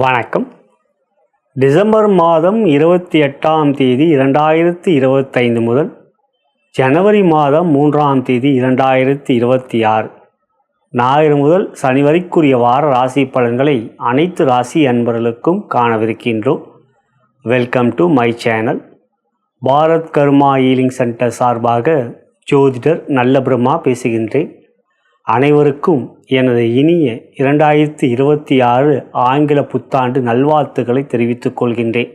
வணக்கம். டிசம்பர் மாதம் 28ஆம் தேதி 2025 முதல் ஜனவரி மாதம் 3ஆம் தேதி 2026 ஞாயிறு முதல் சனி வரைக்குரிய வார ராசி பலன்களை அனைத்து ராசி அன்பர்களுக்கும் காணவிருக்கின்றோம். Welcome to my channel. Bharat karma healing centre சார்பாக ஜோதிடர் நல்ல பிரம்மா பேசுகின்றேன். அனைவருக்கும் எனது இனிய 2026 ஆங்கில புத்தாண்டு நல்வாழ்த்துக்களை தெரிவித்துக் கொள்கின்றேன்.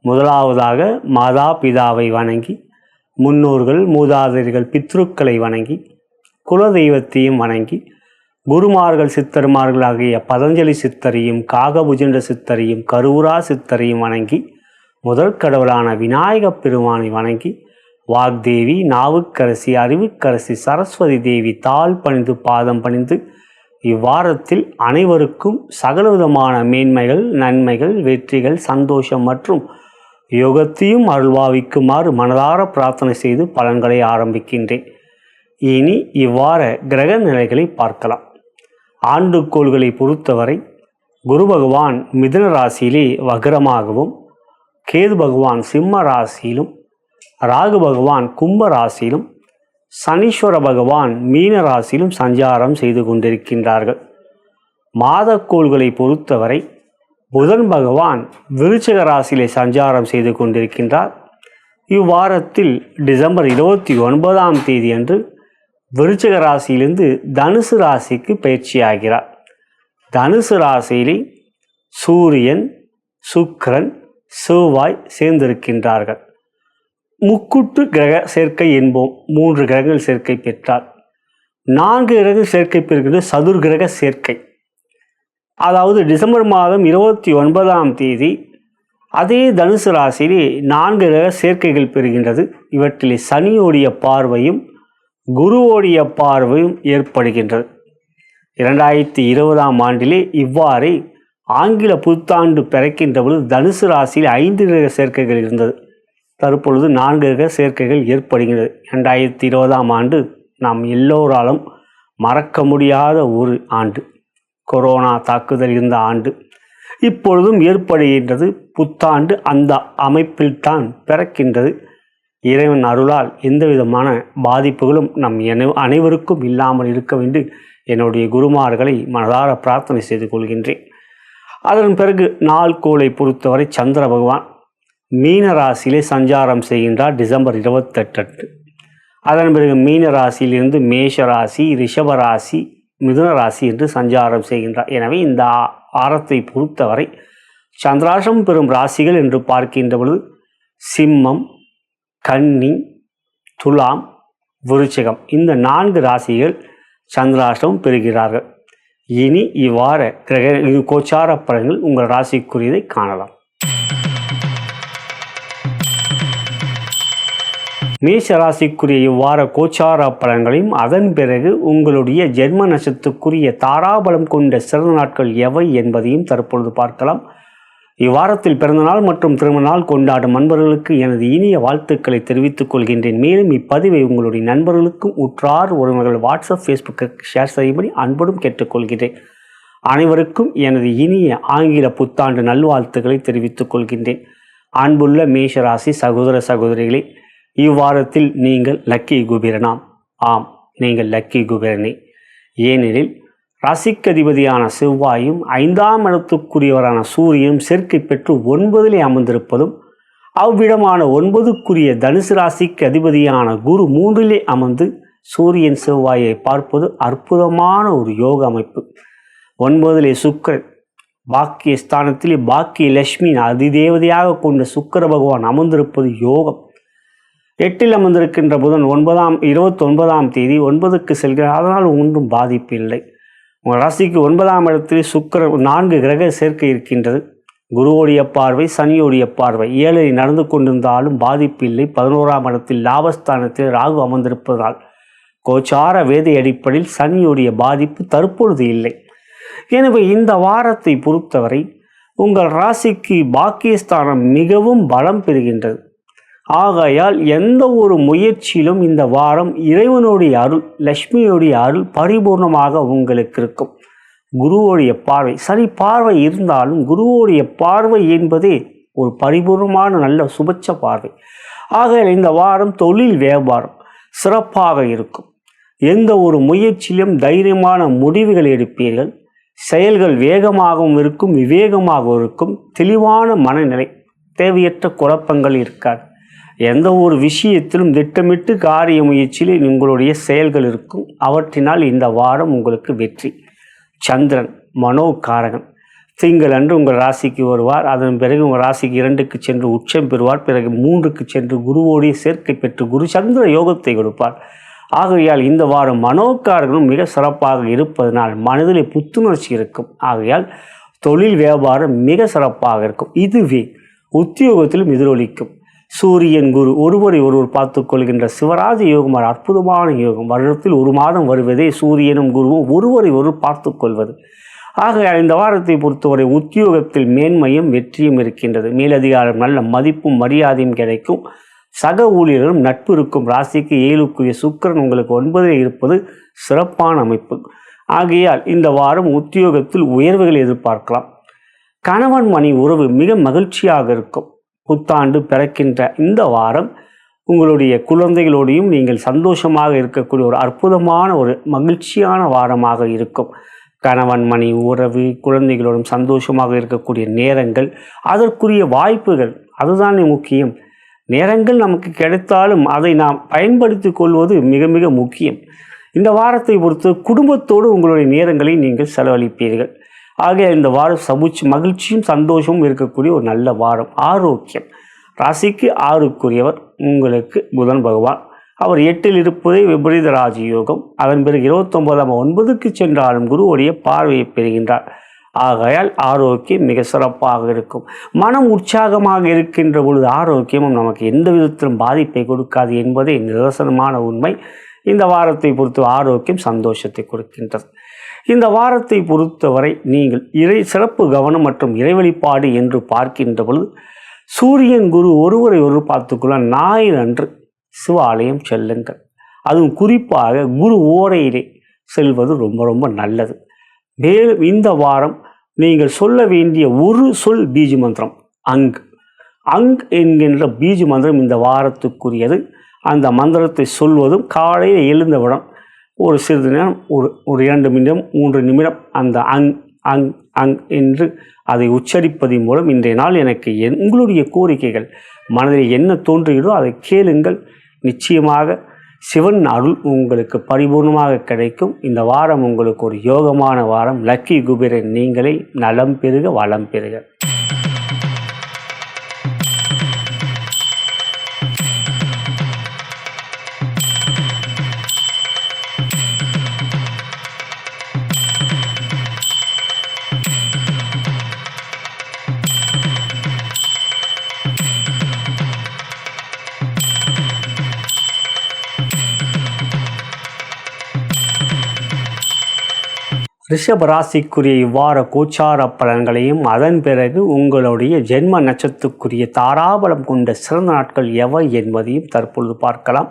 முதலாவதாக மாதா பிதாவை வணங்கி, முன்னோர்கள் மூதாதையர்கள் பித்ருக்களை வணங்கி, குலதெய்வத்தையும் வணங்கி, குருமார்கள் சித்தர்மார்கள் ஆகிய பதஞ்சலி சித்தரையும் காகபுஜண்ட சித்தரையும் கருவூரா சித்தரையும் வணங்கி, முதல் கடவுளான விநாயகப் பெருமானை வணங்கி, வாக்தேவி நாவுக்கரசி அறிவுக்கரசி சரஸ்வதி தேவி தாழ் பணிந்து பாதம் பணிந்து இவ்வாரத்தில் அனைவருக்கும் சகலவிதமான மேன்மைகள் நன்மைகள் வெற்றிகள் சந்தோஷம் மற்றும் யோகத்தையும் அருள்வாவிக்குமாறு மனதார பிரார்த்தனை செய்து பலன்களை ஆரம்பிக்கின்றேன். இனி இவ்வார கிரக நிலைகளை பார்க்கலாம். ஆண்டுக்கோள்களை பொறுத்தவரை குரு பகவான் மிதுன ராசியிலே வக்ரமாகவும், கேது பகவான் சிம்ம ராசியிலும், ராகு பகவான் கும்ப ராசியிலும், சனீஸ்வர பகவான் மீன ராசியிலும் சஞ்சாரம் செய்து கொண்டிருக்கின்றார்கள். மாதக்கோள்களை பொறுத்தவரை புதன் பகவான் விருச்சிக ராசியிலே சஞ்சாரம் செய்து கொண்டிருக்கின்றார். இவ்வாரத்தில் டிசம்பர் 29ஆம் தேதி அன்று விருச்சிக ராசியிலிருந்து தனுசு ராசிக்கு பயிற்சியாகிறார். தனுசு ராசியிலே சூரியன், சுக்கிரன், செவ்வாய் சேர்ந்திருக்கின்றார்கள். முக்கூட்டு கிரக சேர்க்கை என்போம். 3 கிரகங்கள் சேர்க்கை பெற்றால் 4 கிரக சேர்க்கை பெறுகின்ற சதுர் கிரக சேர்க்கை. அதாவது டிசம்பர் மாதம் 29ஆம் தேதி அதே தனுசு ராசியிலே 4 கிரக சேர்க்கைகள் பெறுகின்றது. இவற்றிலே சனியோடைய பார்வையும் குருவோடைய பார்வையும் ஏற்படுகின்றது. 2020ஆம் ஆண்டிலே இவ்வாறே ஆங்கில புத்தாண்டு பிறக்கின்ற பொழுது தனுசு ராசியில் 5 கிரக சேர்க்கைகள் இருந்தது. தற்பொழுது 4 கிரக சேர்க்கைகள் ஏற்படுகிறது. 2020ஆம் ஆண்டு நாம் எல்லோராலும் மறக்க முடியாத ஒரு ஆண்டு. கொரோனா தாக்குதல் இருந்த ஆண்டு. இப்பொழுதும் ஏற்படுகின்றது புத்தாண்டு. அந்த அமைப்பில் தான் பிறக்கின்றது. இறைவன் அருளால் எந்த விதமான பாதிப்புகளும் நம் அனைவருக்கும் இல்லாமல் இருக்க வேண்டும் என்னுடைய குருமார்களை மனதார பிரார்த்தனை செய்து கொள்கின்றேன். அதன் பிறகு நாள் கோளை பொறுத்தவரை சந்திர பகவான் மீன ராசியிலே சஞ்சாரம் செய்கின்றார் டிசம்பர் 28. அதன் பிறகு மீன ராசியிலிருந்து மேஷ ராசி, ரிஷப ராசி, மிதுன ராசி என்று சஞ்சாரம் செய்கின்றார். எனவே இந்த வாரத்தை பொறுத்தவரை சந்திராஷ்டம் பெறும் ராசிகள் என்று பார்க்கின்ற பொழுது சிம்மம், கன்னி, துலாம், விருச்சிகம் இந்த 4 ராசிகள் சந்திராஷ்டம் பெறுகிறார்கள். இனி இவ்வாற கிரக கோச்சார பலன்கள் உங்கள் ராசிக்குரியதை காணலாம். மேஷ ராசிக்குரிய இவ்வார கோச்சார பலன்களையும் அதன் பிறகு உங்களுடைய ஜென்ம நட்சத்திரத்துக்குரிய தாராபலம் கொண்ட சிறந்த நாட்கள் எவை என்பதையும் தற்பொழுது பார்க்கலாம். இவ்வாரத்தில் பிறந்தநாள் மற்றும் திருமண நாள் கொண்டாடும் நண்பர்களுக்கு எனது இனிய வாழ்த்துக்களை தெரிவித்துக் கொள்கின்றேன். மேலும் இப்பதிவை உங்களுடைய நண்பர்களுக்கும் உற்றார் உறவினர்கள் வாட்ஸ்அப் ஃபேஸ்புக்கு ஷேர் செய்யும்படி அன்புடன் கேட்டுக்கொள்கின்றேன். அனைவருக்கும் எனது இனிய ஆங்கில புத்தாண்டு நல்வாழ்த்துக்களை தெரிவித்துக் கொள்கின்றேன். அன்புள்ள மேஷராசி சகோதர சகோதரிகளே, இவ்வாரத்தில் நீங்கள் லக்கி குபேரனாம். ஆம், நீங்கள் லக்கி குபேரனே. ஏனெனில் ராசிக்கு அதிபதியான செவ்வாயும் 5ஆம் இடத்துக்குரியவரான சூரியனும் சேர்க்கை பெற்று 9லே அமர்ந்திருப்பதும், அவ்விடமான 9க்குரிய தனுசு ராசிக்கு அதிபதியான குரு 3லே அமர்ந்து சூரியன் செவ்வாயை பார்ப்பது அற்புதமான ஒரு யோக அமைப்பு. 9லே சுக்கிரன் பாக்கிய ஸ்தானத்திலே பாக்கிய லட்சுமி அதிதேவதையாக கொண்ட சுக்கிர பகவான் அமர்ந்திருப்பது யோகம். 8ல் அமர்ந்திருக்கின்ற புதன் 29ஆம் தேதி 9க்கு செல்கிறார். அதனால் ஒன்றும் பாதிப்பு இல்லை. உங்கள் ராசிக்கு 9ஆம் இடத்தில் சுக்கிரன் 4 கிரக சேர்க்கை இருக்கின்றது. குருவோடைய பார்வை, சனியோடைய பார்வை. 7 நடந்து கொண்டிருந்தாலும் பாதிப்பு இல்லை. 11ஆம் இடத்தில் லாபஸ்தானத்தில் ராகு அமர்ந்திருப்பதால் கோச்சார வேதை அடிப்படையில் சனியோடைய பாதிப்பு தற்பொழுது இல்லை. எனவே இந்த வாரத்தை பொறுத்தவரை உங்கள் ராசிக்கு பாக்கியஸ்தானம் மிகவும் பலம் பெறுகின்றது. ஆகையால் எந்த ஒரு முயற்சியிலும் இந்த வாரம் இறைவனுடைய அருள், லட்சுமியுடைய அருள் பரிபூர்ணமாக உங்களுக்கு இருக்கும். குருவோடைய பார்வை, சனி பார்வை இருந்தாலும் குருவோடைய பார்வை என்பதே ஒரு பரிபூர்ணமான நல்ல சுபட்ச பார்வை. ஆக இந்த வாரம் தொழில் வியாபாரம் சிறப்பாக இருக்கும். எந்த ஒரு முயற்சியிலும் தைரியமான முடிவுகள் எடுப்பீர்கள். செயல்கள் வேகமாகவும் இருக்கும், விவேகமாகவும் இருக்கும். தெளிவான மனநிலை, தேவையற்ற குழப்பங்கள் இருக்காது. எந்த ஒரு விஷயத்திலும் திட்டமிட்டு காரிய முயற்சியில் உங்களுடைய செயல்கள் இருக்கும். அவற்றினால் இந்த வாரம் உங்களுக்கு வெற்றி. சந்திரன் மனோகாரகன். திங்கள் அன்று உங்கள் ராசிக்கு வருவார். அதன் பிறகு உங்கள் ராசிக்கு 2க்கு சென்று உச்சம் பெறுவார். பிறகு 3க்கு சென்று குருவோடைய சேர்க்கை பெற்று குரு சந்திர யோகத்தை கொடுப்பார். ஆகையால் இந்த வாரம் மனோகாரகனும் மிக சிறப்பாக இருப்பதனால் மனதிலே புத்துணர்ச்சி இருக்கும். ஆகையால் தொழில் வியாபாரம் மிக சிறப்பாக இருக்கும். இதுவே உத்தியோகத்திலும் எதிரொலிக்கும். சூரியன் குரு ஒருவரை ஒருவர் பார்த்து கொள்கின்ற சிவராஜ யோகம் அற்புதமான யோகம். வருடத்தில் 1 மாதம் வருவதே சூரியனும் குருவும் ஒருவரை ஒருவர் பார்த்து கொள்வது. ஆகையால் இந்த வாரத்தை பொறுத்தவரை உத்தியோகத்தில் மேன்மையும் வெற்றியும் இருக்கின்றது. மேலதிகாரம் நல்ல மதிப்பும் மரியாதையும் கிடைக்கும். சக ஊழியர்களும் நட்பு இருக்கும். ராசிக்கு 7க்குரிய சுக்கிரன் உங்களுக்கு 9ல் இருப்பது சிறப்பான அமைப்பு. ஆகையால் இந்த வாரம் உத்தியோகத்தில் உயர்வுகளை எதிர்பார்க்கலாம். கணவன் மணி உறவு மிக மகிழ்ச்சியாக இருக்கும். புத்தாண்டு பிறக்கின்ற இந்த வாரம் உங்களுடைய குழந்தைகளோடையும் நீங்கள் சந்தோஷமாக இருக்கக்கூடிய ஒரு அற்புதமான ஒரு மகிழ்ச்சியான வாரமாக இருக்கும். கணவன் மணி உறவு குழந்தைகளோடும் சந்தோஷமாக இருக்கக்கூடிய நேரங்கள், அதற்குரிய வாய்ப்புகள், அதுதானே முக்கியம். நேரங்கள் நமக்கு கிடைத்தாலும் அதை நாம் பயன்படுத்தி கொள்வது மிக மிக முக்கியம். இந்த வாரத்தை பொறுத்து குடும்பத்தோடு உங்களுடைய நேரங்களை நீங்கள் செலவழிப்பீர்கள். ஆக இந்த வாரம் மகிழ்ச்சியும் சந்தோஷமும் இருக்கக்கூடிய ஒரு நல்ல வாரம். ஆரோக்கியம். ராசிக்கு 6க்குரியவர் உங்களுக்கு புதன் பகவான். அவர் 8ல் இருப்பதே விபரீத ராஜயோகம். அதன் பிறகு 29ஆம் 9க்கு சென்றாலும் குருவுடைய பார்வையை பெறுகின்றார். ஆகையால் ஆரோக்கியம் மிக சிறப்பாக இருக்கும். மனம் உற்சாகமாக இருக்கின்ற பொழுது ஆரோக்கியமும் நமக்கு எந்த விதத்திலும் பாதிப்பை கொடுக்காது என்பதே நிதர்சனமான உண்மை. இந்த வாரத்தை பொறுத்து ஆரோக்கியம் சந்தோஷத்தை கொடுக்கின்றது. இந்த வாரத்தை பொறுத்தவரை நீங்கள் சிறப்பு கவனம் மற்றும் இறை வழிபாடு என்று பார்க்கின்ற பொழுது சூரியன் குரு ஒருவரை ஒருவர் பார்த்துக்கொள்ள ஞாயிறு அன்று சிவாலயம் செல்லுங்கள். அதுவும் குறிப்பாக குரு ஓரையிலே செல்வது ரொம்ப ரொம்ப நல்லது. மேலும் இந்த வாரம் நீங்கள் சொல்ல வேண்டிய ஒரு சொல் பீஜ மந்திரம் அங் என்கின்ற பீஜ மந்திரம் இந்த வாரத்துக்குரியது. அந்த மந்திரத்தை சொல்வதும் காலையில் எழுந்தவுடன் ஒரு சிறிது நேரம் ஒரு 2 நிமிடம் 3 நிமிடம் அந்த அங் என்று அதை உச்சரிப்பதன் மூலம் இன்றைய நாள் எனக்கு உங்களுடைய கோரிக்கைகள் மனதில் என்ன தோன்றுகிறதோ அதை கேளுங்கள். நிச்சயமாக சிவன் அருள் உங்களுக்கு பரிபூர்ணமாக கிடைக்கும். இந்த வாரம் உங்களுக்கு ஒரு யோகமான வாரம். லக்கி குபேரன் நீங்களே. நலம் பெறுக வளம் பெறுக. ரிஷப ராசிக்குரிய இவ்வார கோச்சார பலன்களையும் அதன் பிறகு உங்களுடைய ஜென்ம நட்சத்திரத்துக்குரிய தாராபலம் கொண்ட சிறந்த நாட்கள் எவை என்பதையும் தற்பொழுது பார்க்கலாம்.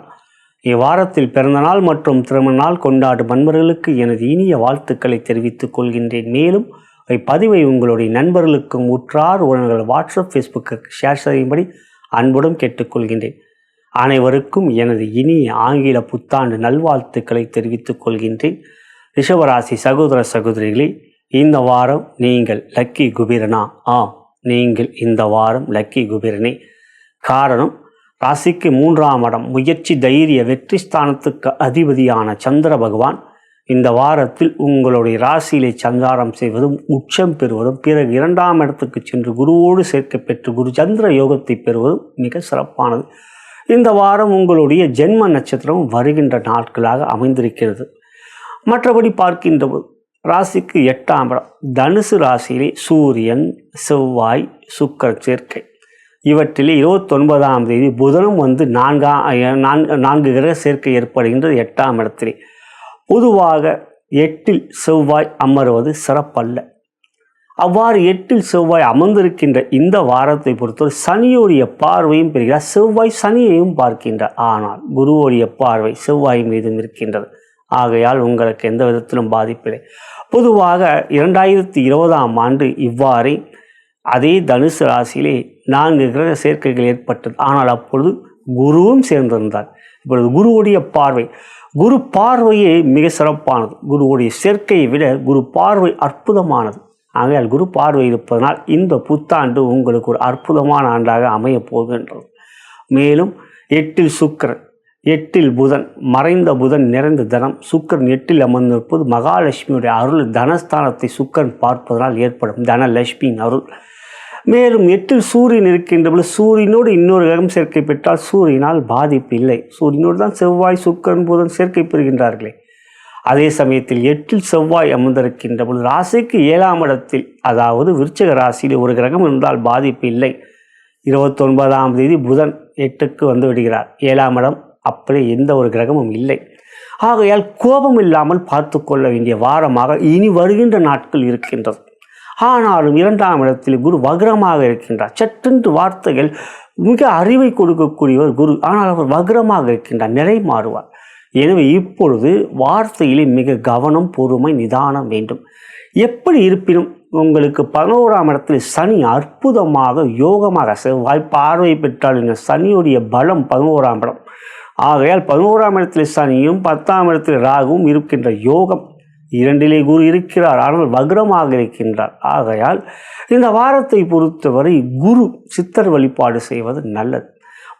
இவ்வாரத்தில் பிறந்தநாள் மற்றும் திருமண நாள் கொண்டாடும் நண்பர்களுக்கு எனது இனிய வாழ்த்துக்களை தெரிவித்துக் கொள்கின்றேன். மேலும் இப்பதிவை உங்களுடைய நண்பர்களுக்கும் உற்றார் உறவினர்கள் வாட்ஸ்அப் ஃபேஸ்புக்கு ஷேர் செய்யும்படி அன்புடன் கேட்டுக்கொள்கின்றேன். அனைவருக்கும் எனது இனிய ஆங்கில புத்தாண்டு நல்வாழ்த்துக்களை தெரிவித்துக் கொள்கின்றேன். ரிஷபராசி சகோதர சகோதரிகளே, இந்த வாரம் நீங்கள் லக்கி குபீரனா? ஆம், நீங்கள் இந்த வாரம் லக்கி குபீரனே. காரணம், ராசிக்கு 3ஆம் இடம் முயற்சி தைரிய வெற்றி ஸ்தானத்துக்கு அதிபதியான சந்திர பகவான் இந்த வாரத்தில் உங்களுடைய ராசியிலே சஞ்சாரம் செய்வதும் உச்சம் பெறுவதும் பிறகு 2ஆம் இடத்துக்கு சென்று குருவோடு சேர்க்கை பெற்று குரு சந்திர யோகத்தை பெறுவதும் மிக சிறப்பானது. இந்த வாரம் உங்களுடைய ஜென்ம நட்சத்திரம் வருகின்ற நாட்களாக அமைந்திருக்கிறது. மற்றபடி பார்க்கின்ற போது ராசிக்கு 8ஆம் இடம் தனுசு ராசியிலே சூரியன் செவ்வாய் சுக்கிரன் சேர்க்கை. இவற்றிலே 29ஆம் தேதி புதனும் வந்து 4 கிரக சேர்க்கை ஏற்படுகின்றது 8ஆம் இடத்திலே. பொதுவாக 8ல் செவ்வாய் அமர்வது சிறப்பல்ல. அவ்வாறு 8ல் செவ்வாய் அமர்ந்திருக்கின்ற இந்த வாரத்தை பொறுத்தவரை சனியோடைய பார்வையும் பெறுகிறார். செவ்வாய் சனியையும் பார்க்கின்றார். ஆனால் குருவோடைய பார்வை செவ்வாய் மீதும் இருக்கின்றது. ஆகையால் உங்களுக்கு எந்த விதத்திலும் பாதிப்பில்லை. பொதுவாக 2020ஆம் ஆண்டு இவ்வாறே அதே தனுசு ராசியிலே 4 கிரக சேர்க்கைகள் ஏற்பட்டது. ஆனால் அப்பொழுது குருவும் சேர்ந்திருந்தார். இப்பொழுது குருவுடைய பார்வை, குரு பார்வையே மிக சிறப்பானது. குருவுடைய சேர்க்கையை விட குரு பார்வை அற்புதமானது. ஆகையால் குரு பார்வை இருப்பதனால் இந்த புத்தாண்டு உங்களுக்கு ஒரு அற்புதமான ஆண்டாக அமையப் போகின்றது. மேலும் 8இல் சுக்கிரன், 8இல் புதன், மறைந்த புதன் நிறைந்த தனம், சுக்கிரன் 8இல் அமர்ந்திருப்பது மகாலட்சுமியுடைய அருள். தனஸ்தானத்தை சுக்கிரன் பார்ப்பதனால் ஏற்படும் தனலட்சுமியின் அருள். மேலும் 8இல் சூரியன் இருக்கின்ற பொழுது சூரியனோடு இன்னொரு கிரகம் சேர்க்கை பெற்றால் சூரியனால் பாதிப்பு இல்லை. சூரியனோடு தான் செவ்வாய், சுக்கிரன், புதன் சேர்க்கை பெறுகின்றார்களே. அதே சமயத்தில் 8இல் செவ்வாய் அமர்ந்திருக்கின்ற பொழுது ராசிக்கு 7ஆம் இடத்தில், அதாவது விருச்சிக ராசியில் ஒரு கிரகம் இருந்தால் பாதிப்பு இல்லை. 29ஆம் தேதி புதன் 8க்கு வந்து விடுகிறார். 7ஆம் இடம் அப்படி எந்த ஒரு கிரகமும் இல்லை. ஆகையால் கோபம் இல்லாமல் பார்த்து கொள்ள வேண்டிய வாரமாக இனி வருகின்ற நாட்கள் இருக்கின்றது. ஆனாலும் 2ஆம் இடத்தில் குரு வக்ரமாக இருக்கின்றார். சற்றென்று வார்த்தைகள் மிக அறிவை கொடுக்கக்கூடியவர் குரு. ஆனால் அவர் வக்ரமாக இருக்கின்றார், நிலை மாறுவார். எனவே இப்பொழுது வார்த்தையிலே மிக கவனம், பொறுமை, நிதானம் வேண்டும். எப்படி இருப்பினும் உங்களுக்கு 11ஆம் இடத்தில் சனி அற்புதமாக யோகமாக செவ்வாய் பார்வை பெற்றால் இந்த சனியுடைய பலம் 11ஆம் இடம். ஆகையால் 11ஆம் இடத்தில் சனியும் 10ஆம் இடத்தில் ராகுவும் இருக்கின்ற யோகம். 2இலே குரு இருக்கிறார், ஆனால் வக்ரமாக இருக்கின்றார். ஆகையால் இந்த வாரத்தை பொறுத்தவரை குரு சித்தர் வழிபாடு செய்வது நல்லது.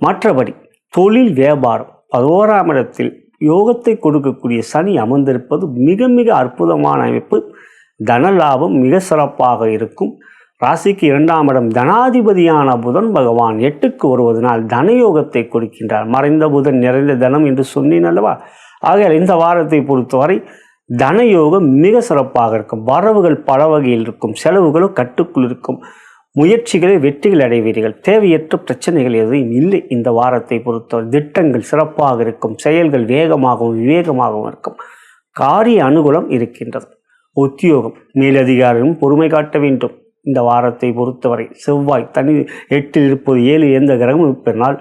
மற்றபடி தொழில், வியாபாரம் 11ஆம் இடத்தில் யோகத்தை கொடுக்கக்கூடிய சனி அமர்ந்திருப்பது மிக மிக அற்புதமான அமைப்பு. தன லாபம் மிக சிறப்பாக இருக்கும். ராசிக்கு 2ஆம் இடம் தனாதிபதியான புதன் பகவான் 8க்கு வருவதனால் தனயோகத்தை கொடுக்கின்றார். மறைந்த புதன் நிறைந்த தனம் என்று சொன்னேன் அல்லவா. ஆகையால் இந்த வாரத்தை பொறுத்தவரை தனயோகம் மிக சிறப்பாக இருக்கும். வரவுகள் பல வகையில் இருக்கும், செலவுகளும் கட்டுக்குள் இருக்கும். முயற்சிகளில் வெற்றிகள் அடைவீர்கள். தேவையற்ற பிரச்சனைகள் எதுவும் இல்லை. இந்த வாரத்தை பொறுத்தவரை திட்டங்கள் சிறப்பாக இருக்கும். செயல்கள் வேகமாகவும் விவேகமாகவும் இருக்கும். காரிய அனுகூலம் இருக்கின்றது. உத்தியோகம், மேலதிகாரியும் பொறுமை காட்ட வேண்டும். இந்த வாரத்தை பொறுத்தவரை செவ்வாய் தனி 8இல் இருப்பது 7 எந்த கிரகமும் இருப்பதனால்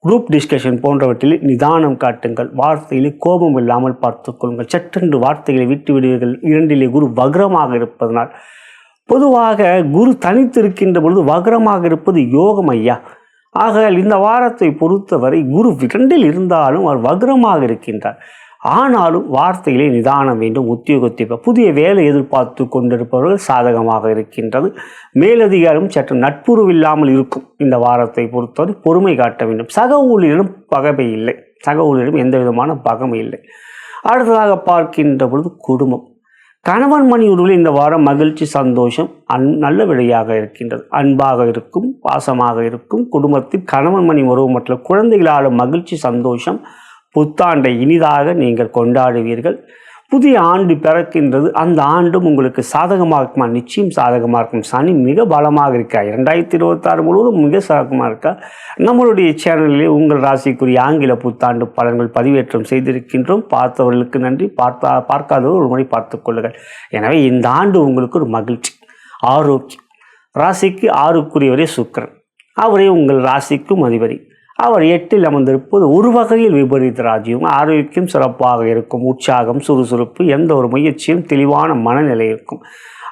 குரூப் டிஸ்கஷன் போன்றவற்றில் நிதானம் காட்டுங்கள். வார்த்தையிலே கோபம் இல்லாமல் பார்த்துக் கொள்ளுங்கள். சற்றென்று வார்த்தைகளை விட்டு விடுவீர்கள். 2இலே குரு வக்ரமாக இருப்பதனால், பொதுவாக குரு தனித்திருக்கின்ற பொழுது வக்ரமாக இருப்பது யோகம் ஐயா. ஆகையால் இந்த வாரத்தை பொறுத்தவரை குரு 2இல் இருந்தாலும் அவர் வக்ரமாக இருக்கின்றார். ஆனாலும் வார்த்தையிலே நிதானம் வேண்டும். உத்தியோகத்தை புதிய வேலை எதிர்பார்த்து கொண்டிருப்பவர்கள் சாதகமாக இருக்கின்றது. மேலதிகாரம் சற்று நட்புறவில்லாமல் இருக்கும். இந்த வாரத்தை பொறுத்தவரை பொறுமை காட்ட வேண்டும். சக ஊழியரிடம் பகைமை இல்லை. சக ஊழியரிடம் எந்த விதமான பகைமை இல்லை. அடுத்ததாக பார்க்கின்ற பொழுது குடும்பம், கணவன் மணி உறவில் இந்த வாரம் மகிழ்ச்சி, சந்தோஷம், நல்ல விடையாக இருக்கின்றது. அன்பாக இருக்கும், பாசமாக இருக்கும். குடும்பத்தில் கணவன் மணி உறவு மற்றும் குழந்தைகளாலும் மகிழ்ச்சி, சந்தோஷம். புத்தாண்டை இனிதாக நீங்கள் கொண்டாடுவீர்கள். புதிய ஆண்டு பிறக்கின்றது. அந்த ஆண்டும் உங்களுக்கு சாதகமாக இருக்குமா? நிச்சயம் சாதகமாக இருக்கும். சனி மிக பலமாக இருக்கா. 2026 முழுவதும் மிக சாதகமாக இருக்கா. நம்மளுடைய சேனலிலே உங்கள் ராசிக்குரிய ஆங்கில புத்தாண்டு பலன்கள் பதிவேற்றம் செய்திருக்கின்றோம். பார்த்தவர்களுக்கு நன்றி. பார்க்காதவர்கள் ஒரு முறை பார்த்துக் கொள்ளுங்கள். எனவே இந்த ஆண்டு உங்களுக்கு ஒரு மகிழ்ச்சி, ஆரோக்கியம். ராசிக்கு 6க்குரியவரே சுக்கிரன், அவரே உங்கள் ராசிக்கும் அதிபதி. அவர் 8இல் அமர்ந்திருப்பது ஒரு வகையில் விபரீத ராஜ்யம். ஆரோக்கியம் சிறப்பாக இருக்கும். உற்சாகம், சுறுசுறுப்பு, எந்த ஒரு முயற்சியும் தெளிவான மனநிலை இருக்கும்.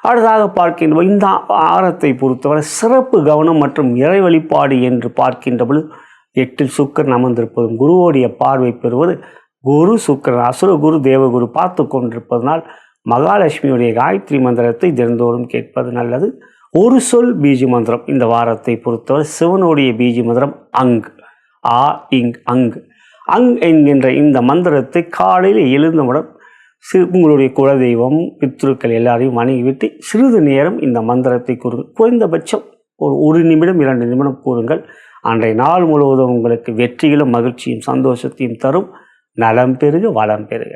அடுத்ததாக பார்க்கின்ற இந்த ஆரத்தை பொறுத்தவரை சிறப்பு கவனம் மற்றும் இறை வழிபாடு என்று பார்க்கின்ற பொழுது 8இல் சுக்கிரன் அமர்ந்திருப்பதும் குருவோடைய பார்வை பெறுவது, குரு சுக்கிரன் அசுர குரு தேவகுரு பார்த்து கொண்டிருப்பதனால் மகாலட்சுமியுடைய காயத்ரி மந்திரத்தை தினந்தோறும் கேட்பது நல்லது. ஒரு சொல் பீஜ மந்திரம் இந்த வாரத்தை பொறுத்தவரை சிவனுடைய பீஜ மந்திரம் அங் என்கின்ற இந்த மந்திரத்தை காலையில் எழுந்தவுடன் உங்களுடைய குலதெய்வம், பித்ருக்கள் எல்லாரையும் வணங்கிவிட்டு சிறிது நேரம் இந்த மந்திரத்தை கூறுங்கள். குறைந்தபட்சம் ஒரு நிமிடம் 2 நிமிடம் கூறுங்கள். அன்றைய நாள் முழுவதும் உங்களுக்கு வெற்றிகளும் மகிழ்ச்சியும் சந்தோஷத்தையும் தரும். நலம் பெருக, வளம் பெருக.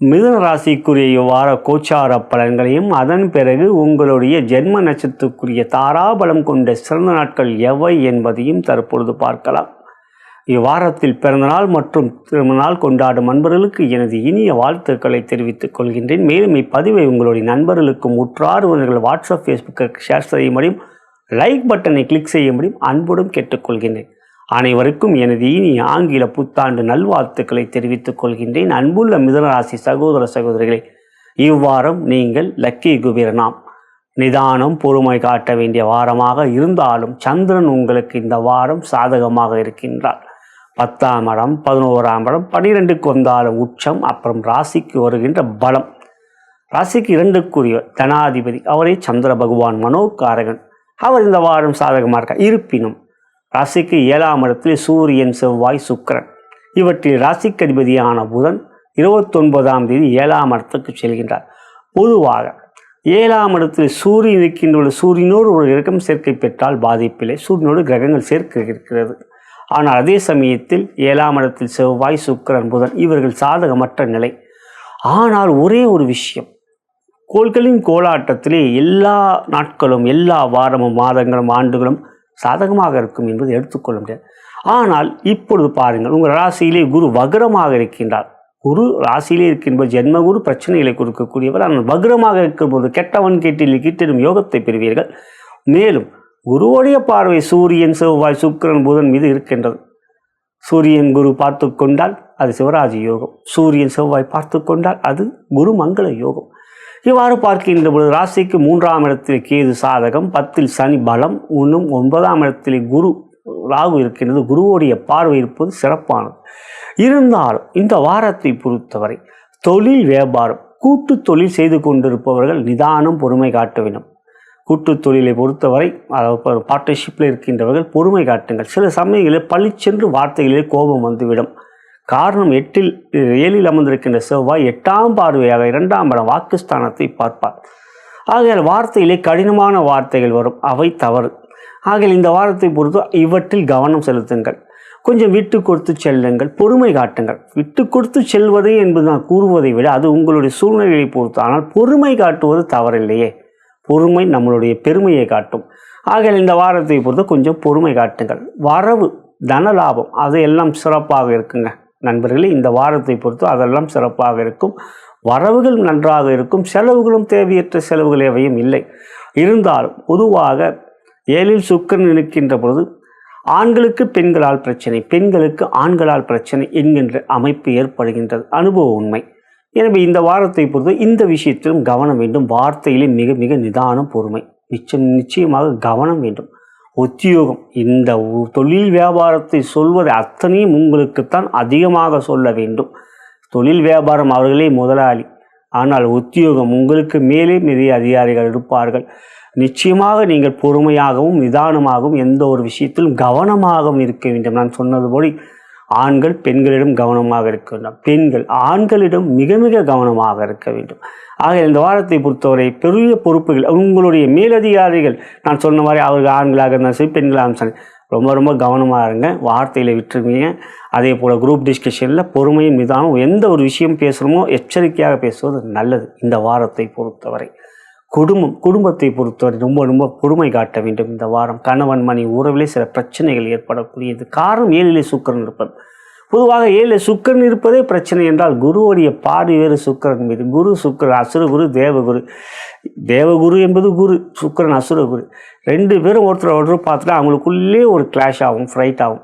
மிதுன ராசிக்குரிய வார கோச்சார பலன்களையும் அதன் பிறகு உங்களுடைய ஜென்ம நட்சத்திரத்துக்குரிய தாராபலம் கொண்ட சிறந்த நாட்கள் எவை என்பதையும் தற்பொழுது பார்க்கலாம். இவ்வாரத்தில் பிறந்தநாள் மற்றும் திருமணநாள் கொண்டாடும் நண்பர்களுக்கு எனது இனிய வாழ்த்துக்களை தெரிவித்துக் கொள்கின்றேன். மேலும் இப்பதிவை உங்களுடைய நண்பர்களுக்கும் உற்றார்வர்கள் வாட்ஸ்அப் ஃபேஸ்புக்கு ஷேர் செய்ய முடியும், லைக் பட்டனை கிளிக் செய்ய முடியும் அன்புடன் கேட்டுக்கொள்கின்றேன். அனைவருக்கும் எனது இனிய ஆங்கில புத்தாண்டு நல்வாழ்த்துக்களை தெரிவித்துக் கொள்கின்றேன். அன்புள்ள மிதுனராசி சகோதர சகோதரிகளே, இவ்வாரம் நீங்கள் லக்கி குபேரனாம். நிதானம் பொறுமை காட்ட வேண்டிய வாரமாக இருந்தாலும் சந்திரன் உங்களுக்கு இந்த வாரம் சாதகமாக இருக்கின்றார். 10ஆம் இடம் 11ஆம் இடம் 12க்கு வந்தாலும் உச்சம், அப்புறம் ராசிக்கு வருகின்ற பலம். ராசிக்கு 2க்குரிய தனாதிபதி அவரே சந்திர பகவான் மனோகாரகன், அவர் இந்த வாரம் சாதகமாக இருக்கார். இருப்பினும் ராசிக்கு 7ஆம் இடத்தில் சூரியன் செவ்வாய் சுக்கிரன், இவற்றில் ராசிக்கு அதிபதியான புதன் 29ஆம் தேதி 7ஆம் இடத்துக்கு செல்கின்றார். பொதுவாக 7ஆம் இடத்தில் சூரியன் இருக்கின்ற சூரியனோடு ஒரு கிரகம் சேர்க்கை பெற்றால் பாதிப்பில்லை, சூரியனோடு கிரகங்கள் சேர்க்க இருக்கிறது. ஆனால் அதே சமயத்தில் 7ஆம் இடத்தில் செவ்வாய் சுக்கிரன் புதன் இவர்கள் சாதகமற்ற நிலை. ஆனால் ஒரே ஒரு விஷயம், கோள்களின் கோலாட்டத்திலே எல்லா நாட்களும் எல்லா வாரமும் மாதங்களும் ஆண்டுகளும் சாதகமாக இருக்கும் என்பது எடுத்துக்கொள்ள முடியாது. ஆனால் இப்பொழுது பாருங்கள், உங்கள் ராசியிலே குரு வக்ரமாக இருக்கின்றார். குரு ராசியிலே இருக்கின்ற ஜென்மகுரு பிரச்சனைகளை கொடுக்கக்கூடியவர். ஆனால் வக்ரமாக இருக்கும்போது கெட்டவன் கேட்டில் கிட்டிடும் யோகத்தை பெறுவீர்கள். மேலும் குருவுடைய பார்வை சூரியன் செவ்வாய் சுக்கிரன் புதன் மீது இருக்கின்றது. சூரியன் குரு பார்த்து கொண்டால் அது சிவராஜ யோகம், சூரியன் செவ்வாய் பார்த்து கொண்டால் அது குரு மங்கள யோகம். இவ்வாறு பார்க்கின்ற பொழுது ராசிக்கு 3ஆம் இடத்தில் கேது சாதகம், 10இல் சனி பலம், இன்னும் 9ஆம் இடத்தில் குரு ராகு இருக்கின்றது. குருவுடைய பார்வை இருப்பது சிறப்பானது. இருந்தாலும் இந்த வாரத்தை பொறுத்தவரை தொழில் வியாபாரம் கூட்டு தொழில் செய்து கொண்டிருப்பவர்கள் நிதானம் பொறுமை காட்ட வேண்டும். கூட்டு தொழிலை பொறுத்தவரை அதாவது பார்ட்னர்ஷிப்பில் இருக்கின்றவர்கள் பொறுமை காட்டுங்கள். சில சமயங்களில் பழிச்சென்று வார்த்தைகளில் கோபம் வந்துவிடும். காரணம் 7இல் அமர்ந்திருக்கின்ற செவ்வாய் 8ஆம் பார்வையாக 2ஆம் இடம் வாக்குஸ்தானத்தை பார்ப்பார். ஆகையால் வார்த்தையிலே கடினமான வார்த்தைகள் வரும், அவை தவறு. ஆகையால் இந்த வாரத்தை பொறுத்து இவற்றில் கவனம் செலுத்துங்கள். கொஞ்சம் விட்டு கொடுத்து செல்லுங்கள், பொறுமை காட்டுங்கள். விட்டு கொடுத்து செல்வது என்பது நான் கூறுவதை விட அது உங்களுடைய சூழ்நிலையை பொறுத்து. ஆனால் பொறுமை காட்டுவது தவறில்லையே, பொறுமை நம்மளுடைய பெருமையை காட்டும். ஆகையால் இந்த வாரத்தை பொறுத்து கொஞ்சம் பொறுமை காட்டுங்கள். வரவு தன லாபம் அது எல்லாம் சிறப்பாக இருக்குங்க நண்பர்களே. இந்த வாரத்தை பொறுத்து அதெல்லாம் சிறப்பாக இருக்கும். வரவுகள் நன்றாக இருக்கும், செலவுகளும் தேவையற்ற செலவுகள் எவையும் இல்லை. இருந்தாலும் பொதுவாக 7இல் சுக்கிரன் இருக்கின்ற பொழுது ஆண்களுக்கு பெண்களால் பிரச்சனை, பெண்களுக்கு ஆண்களால் பிரச்சனை என்கின்ற அமைப்பு ஏற்படுகின்றது. அனுபவ உண்மை. எனவே இந்த வாரத்தை பொறுத்து இந்த விஷயத்திலும் கவனம் வேண்டும். வார்த்தையிலே மிக மிக நிதானம் பொறுமை நிச்சயமாக கவனம் வேண்டும். உத்தியோகம், இந்த தொழில் வியாபாரத்தை சொல்வதை அத்தனையும் உங்களுக்குத்தான் அதிகமாக சொல்ல வேண்டும். தொழில் வியாபாரம் அவர்களே முதலாளி, ஆனால் உத்தியோகம் உங்களுக்கு மேலே நிறைய அதிகாரிகள் இருப்பார்கள். நிச்சயமாக நீங்கள் பொறுமையாகவும் நிதானமாகவும் எந்த ஒரு விஷயத்திலும் கவனமாகவும் இருக்க வேண்டும். நான் சொன்னது போல ஆண்கள் பெண்களிடம் கவனமாக இருக்க வேண்டும், பெண்கள் ஆண்களிடம் மிக மிக கவனமாக இருக்க வேண்டும். ஆக இந்த வாரத்தை பொறுத்தவரை பெரிய பொறுப்புகள் உங்களுடைய மேலதிகாரிகள், நான் சொன்ன மாதிரி அவர்கள் ஆண்களாக இருந்தாலும் சரி பெண்களாக சரி ரொம்ப ரொம்ப கவனமாக இருங்க, வார்த்தையில் விட்டுருவீங்க. அதே போல் குரூப் டிஸ்கஷனில் பொறுமையும் நிதானம், எந்த ஒரு விஷயம் பேசுகிறோமோ எச்சரிக்கையாக பேசுவது நல்லது. இந்த வாரத்தை பொறுத்தவரை குடும்பத்தை பொறுத்தவரை ரொம்ப ரொம்ப பொறுமை காட்ட வேண்டும். இந்த வாரம் கணவன் மணி உறவிலே சில பிரச்சனைகள் ஏற்படக்கூடியது. காரணம் 7இலே சுக்கிரன் இருப்பது. பொதுவாக 7இலே சுக்கிரன் இருப்பதே பிரச்சனை என்றால் குருவுடைய பார்வை வேறு சுக்கிரன் மீது. குரு சுக்கிரன் அசுரகுரு தேவகுரு. தேவகுரு என்பது குரு, சுக்கிரன் அசுரகுரு. 2 பேரும் ஒருத்தர் பார்த்துட்டு அவங்களுக்குள்ளே ஒரு கிளாஷ் ஆகும், ஃப்ரைட் ஆகும்.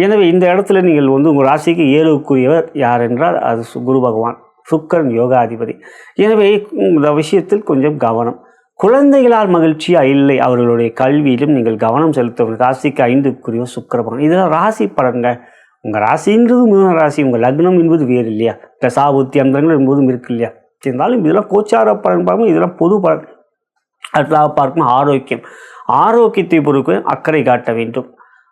எனவே இந்த இடத்துல நீங்கள் உங்கள் ராசிக்கு 7க்குரியவர் யார் என்றால் அது குரு பகவான், சுக்கிரன் யோகாதிபதி. எனவே இந்த விஷயத்தில் கொஞ்சம் கவனம். குழந்தைகளால் மகிழ்ச்சியாக இல்லை, அவர்களுடைய கல்வியிலும் நீங்கள் கவனம் செலுத்த. ராசிக்கு 5க்குரிய சுக்கிர பகவான். இதெல்லாம் ராசி பலன்க. உங்கள் ராசின்றது மிதுன ராசி, உங்கள் லக்னம் என்பது வேறு இல்லையா, தசாபுத்தி அந்தரங்கள் என்பதும் இருக்கு இல்லையா. இருந்தாலும் இதெல்லாம் கோச்சார பலன் பார்க்கணும், இதெல்லாம் பொது பலன். அடுத்ததாக பார்க்கணும் ஆரோக்கியம். ஆரோக்கியத்தை பொறுக்க அக்கறை காட்ட வேண்டும்.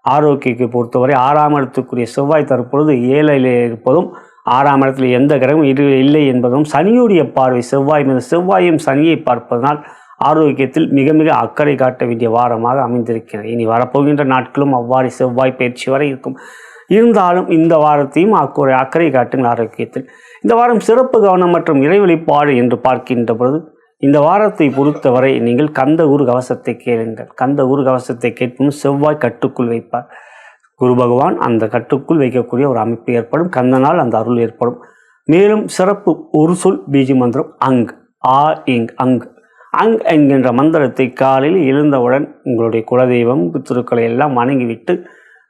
ஆரோக்கியத்தை பொறுத்தவரை 6ஆம் இடத்துக்குரிய செவ்வாய் தற்பொழுது 7இலே இருப்பதும் 6ஆம் இடத்தில் எந்த கிரகம் இல்லை என்பதும் சனியுடைய பார்வை செவ்வாய் மீது, செவ்வாயும் சனியை பார்ப்பதனால் ஆரோக்கியத்தில் மிக மிக அக்கறை காட்ட வேண்டிய வாரமாக அமைந்திருக்கிறது. இனி வரப்போகின்ற நாட்களும் அவ்வாறு செவ்வாய் பயிற்சி வரை இருக்கும். இருந்தாலும் இந்த வாரத்தையும் அக்கறை காட்டுங்கள் ஆரோக்கியத்தில். இந்த வாரம் சிறப்பு கவனம் மற்றும் இறை வழிபாடு என்று பார்க்கின்ற பொழுது இந்த வாரத்தை பொறுத்தவரை நீங்கள் கந்த குரு கவசத்தை கேளுங்கள். கந்த குரு கவசத்தை கேட்கும் செவ்வாய் கட்டுக்குள் வைப்பார். குரு பகவான் அந்த கட்டுக்குள் வைக்கக்கூடிய ஒரு அமைப்பு ஏற்படும். கந்தனால் அந்த அருள் ஏற்படும். மேலும் சிறப்பு ஒரு சொல் பீஜ மந்திரம் அங், ஆ இங் அங். அங் என்கின்ற மந்திரத்தை காலையில் எழுந்தவுடன் உங்களுடைய குலதெய்வம் பித்ருக்களை எல்லாம் வணங்கிவிட்டு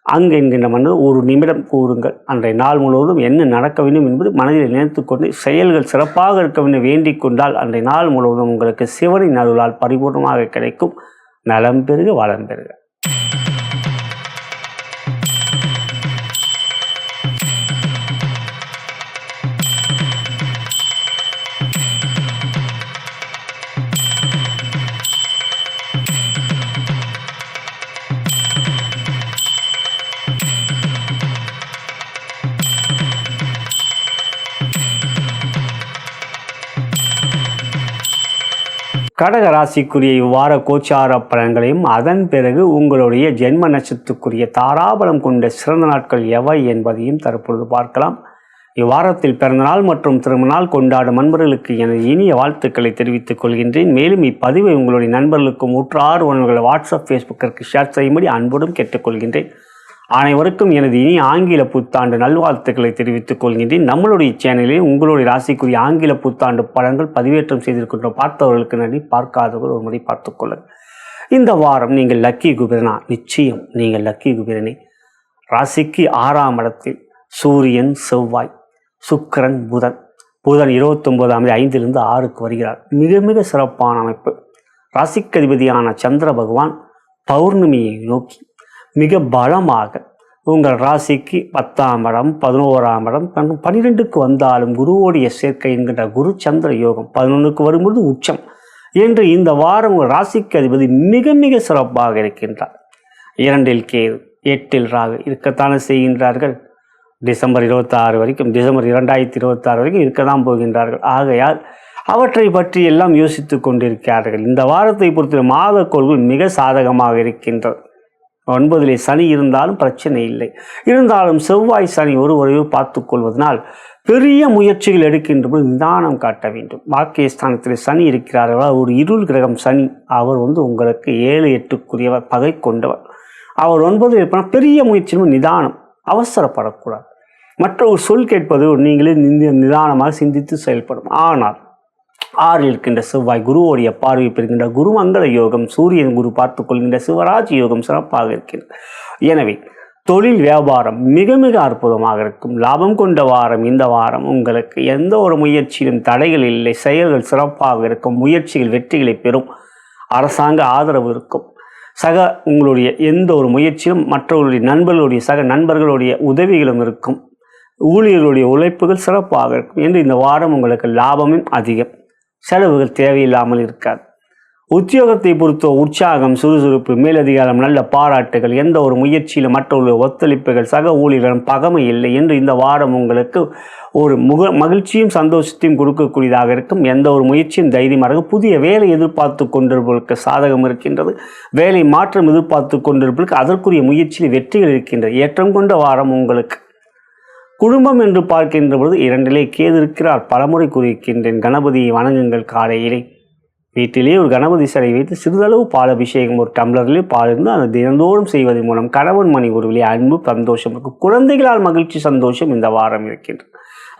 அங் என்கின்ற மந்திரம் ஒரு நிமிடம் கூறுங்கள். அன்றைய நாள் முழுவதும் என்ன நடக்க வேண்டும் என்பது மனதில் நினைத்து கொண்டு செயல்கள் சிறப்பாக இருக்க வேண்டும் வேண்டிக் கொண்டால் அன்றைய நாள் முழுவதும் உங்களுக்கு சிவனின் அருளால் பரிபூர்ணமாக கிடைக்கும். நலம் பெறுக, வளம் பெறுக. கடக ராசிக்குரிய இவ்வார கோச்சார பலன்களையும் அதன் பிறகு உங்களுடைய ஜென்ம நட்சத்திரத்துக்குரிய தாராபலம் கொண்ட சிறந்த நாட்கள் எவை என்பதையும் தற்பொழுது பார்க்கலாம். இவ்வாரத்தில் பிறந்தநாள் மற்றும் திருமணநாள் கொண்டாடும் நண்பர்களுக்கு எனது இனிய வாழ்த்துக்களை தெரிவித்துக் கொள்கின்றேன். மேலும் இப்பதிவை உங்களுடைய நண்பர்களுக்கும் உற்றார் உறவுகள் வாட்ஸ்அப் ஃபேஸ்புக்கிற்கு ஷேர் செய்யும்படி அன்புடன் கேட்டுக்கொள்கின்றேன். அனைவருக்கும் எனது இனி ஆங்கில புத்தாண்டு நல்வாழ்த்துக்களை தெரிவித்துக் கொள்கின்றேன். நம்மளுடைய சேனலில் உங்களுடைய ராசிக்குரிய ஆங்கில புத்தாண்டு பலன்கள் பதிவேற்றம் செய்திருக்கின்ற பார்த்தவர்களுக்கு நன்றி. பார்க்காதவர்கள் ஒரு முறை பார்த்துக்கொள்ளுங்கள். இந்த வாரம் நீங்கள் லக்கி குபேரனா? நிச்சயம் நீங்கள் லக்கி குபேரனே. ராசிக்கு 6ஆம் இடத்தில் சூரியன், செவ்வாய், சுக்கிரன், புதன் 29ஆம் தேதி 5லிருந்து 6க்கு வருகிறார். மிக மிக சிறப்பான அமைப்பு. ராசிக்கு அதிபதியான சந்திர பகவான் பௌர்ணமியை நோக்கி மிக பலமாக உங்கள் ராசிக்கு 10ஆம் இடம், 11ஆம் இடம், 12க்கு வந்தாலும் குருவோடைய சேர்க்கை என்கின்ற குரு சந்திர யோகம் 11க்கு வரும்பொழுது உச்சம் என்று இந்த வாரம் உங்கள் ராசிக்கு அதிபதி மிக மிக சிறப்பாக இருக்கின்றார். 2இல் கேது, 8இல் ராகு இருக்கத்தானே செய்கின்றார்கள். டிசம்பர் 26 வரைக்கும், டிசம்பர் 2026 வரைக்கும் இருக்கத்தான் போகின்றார்கள். ஆகையால் அவற்றை பற்றி எல்லாம் யோசித்து கொண்டிருக்கிறார்கள். இந்த வாரத்தை பொறுத்த மாத கோள்கள் மிக சாதகமாக இருக்கின்றது. 9இலே சனி இருந்தாலும் பிரச்சனை இல்லை. இருந்தாலும் செவ்வாய் சனி ஒருவரையோ பார்த்து கொள்வதனால் பெரிய முயற்சிகள் எடுக்கின்ற போது நிதானம் காட்ட வேண்டும். பாக்கியஸ்தானத்தில் சனி இருக்கிறார்கள். ஒரு இருள் கிரகம் சனி. அவர் உங்களுக்கு 7, 8க்குரியவர், பகை கொண்டவர். அவர் 9இல் இருப்பார். பெரிய முயற்சியும் நிதானம், அவசரப்படக்கூடாது. மற்ற ஒரு சொல் கேட்பது நீங்களே நிதானமாக சிந்தித்து செயல்படும். ஆனால் 6இல் இருக்கின்ற செவ்வாய் குருவோடைய பார்வை பெறுகின்ற குருமங்கள யோகம், சூரியன் குரு பார்த்து கொள்கின்ற சிவராஜ் யோகம் சிறப்பாக இருக்கிறது. எனவே தொழில் வியாபாரம் மிக மிக அற்புதமாக இருக்கும். லாபம் கொண்ட வாரம் இந்த வாரம். உங்களுக்கு எந்த ஒரு முயற்சியிலும் தடைகள் இல்லை. செயல்கள் சிறப்பாக இருக்கும். முயற்சிகள் வெற்றிகளை பெறும். அரசாங்க ஆதரவு இருக்கும். உங்களுடைய எந்த ஒரு முயற்சியும் மற்றவர்களுடைய நண்பர்களுடைய நண்பர்களுடைய உதவிகளும் இருக்கும். ஊழியர்களுடைய உழைப்புகள் சிறப்பாக இருக்கும் என்று இந்த வாரம் உங்களுக்கு லாபமும் அதிகம். செலவுகள் தேவையில்லாமல் இருக்காது. உத்தியோகத்தை பொறுத்த உற்சாகம், சுறுசுறுப்பு, மேலதிகாரம், நல்ல பாராட்டுகள், எந்த ஒரு முயற்சியிலும் மற்றவர்களுடைய ஒத்துழைப்புகள், சக ஊழியர்களும் பகமை இல்லை என்று இந்த வாரம் உங்களுக்கு ஒரு மகிழ்ச்சியும் சந்தோஷத்தையும் கொடுக்கக்கூடியதாக இருக்கும். எந்த ஒரு முயற்சியும் தைரியமாக இருக்கும். புதிய வேலை எதிர்பார்த்து கொண்டிருப்பவர்களுக்கு சாதகம் இருக்கின்றது. வேலை மாற்றம் எதிர்பார்த்து கொண்டிருப்பவர்களுக்கு அதற்குரிய முயற்சியில் வெற்றிகள் இருக்கின்றது. ஏற்றம் கொண்ட வாரம் உங்களுக்கு. குடும்பம் என்று பார்க்கின்ற பொழுது 2இலே கேது இருக்கிறார். பலமுறை கூறியிருக்கின்றேன். கணபதியை வணங்குங்கள். காலையிலே வீட்டிலே ஒரு கணபதி சிலை வைத்து சிறிதளவு பால் அபிஷேகம், ஒரு டம்ளரிலே பால் இருந்து அந்த தினந்தோறும் செய்வதன் மூலம் கணவன் மணி உறவிலே அன்பு சந்தோஷம் இருக்கும். குழந்தைகளால் மகிழ்ச்சி சந்தோஷம் இந்த வாரம் இருக்கின்றது.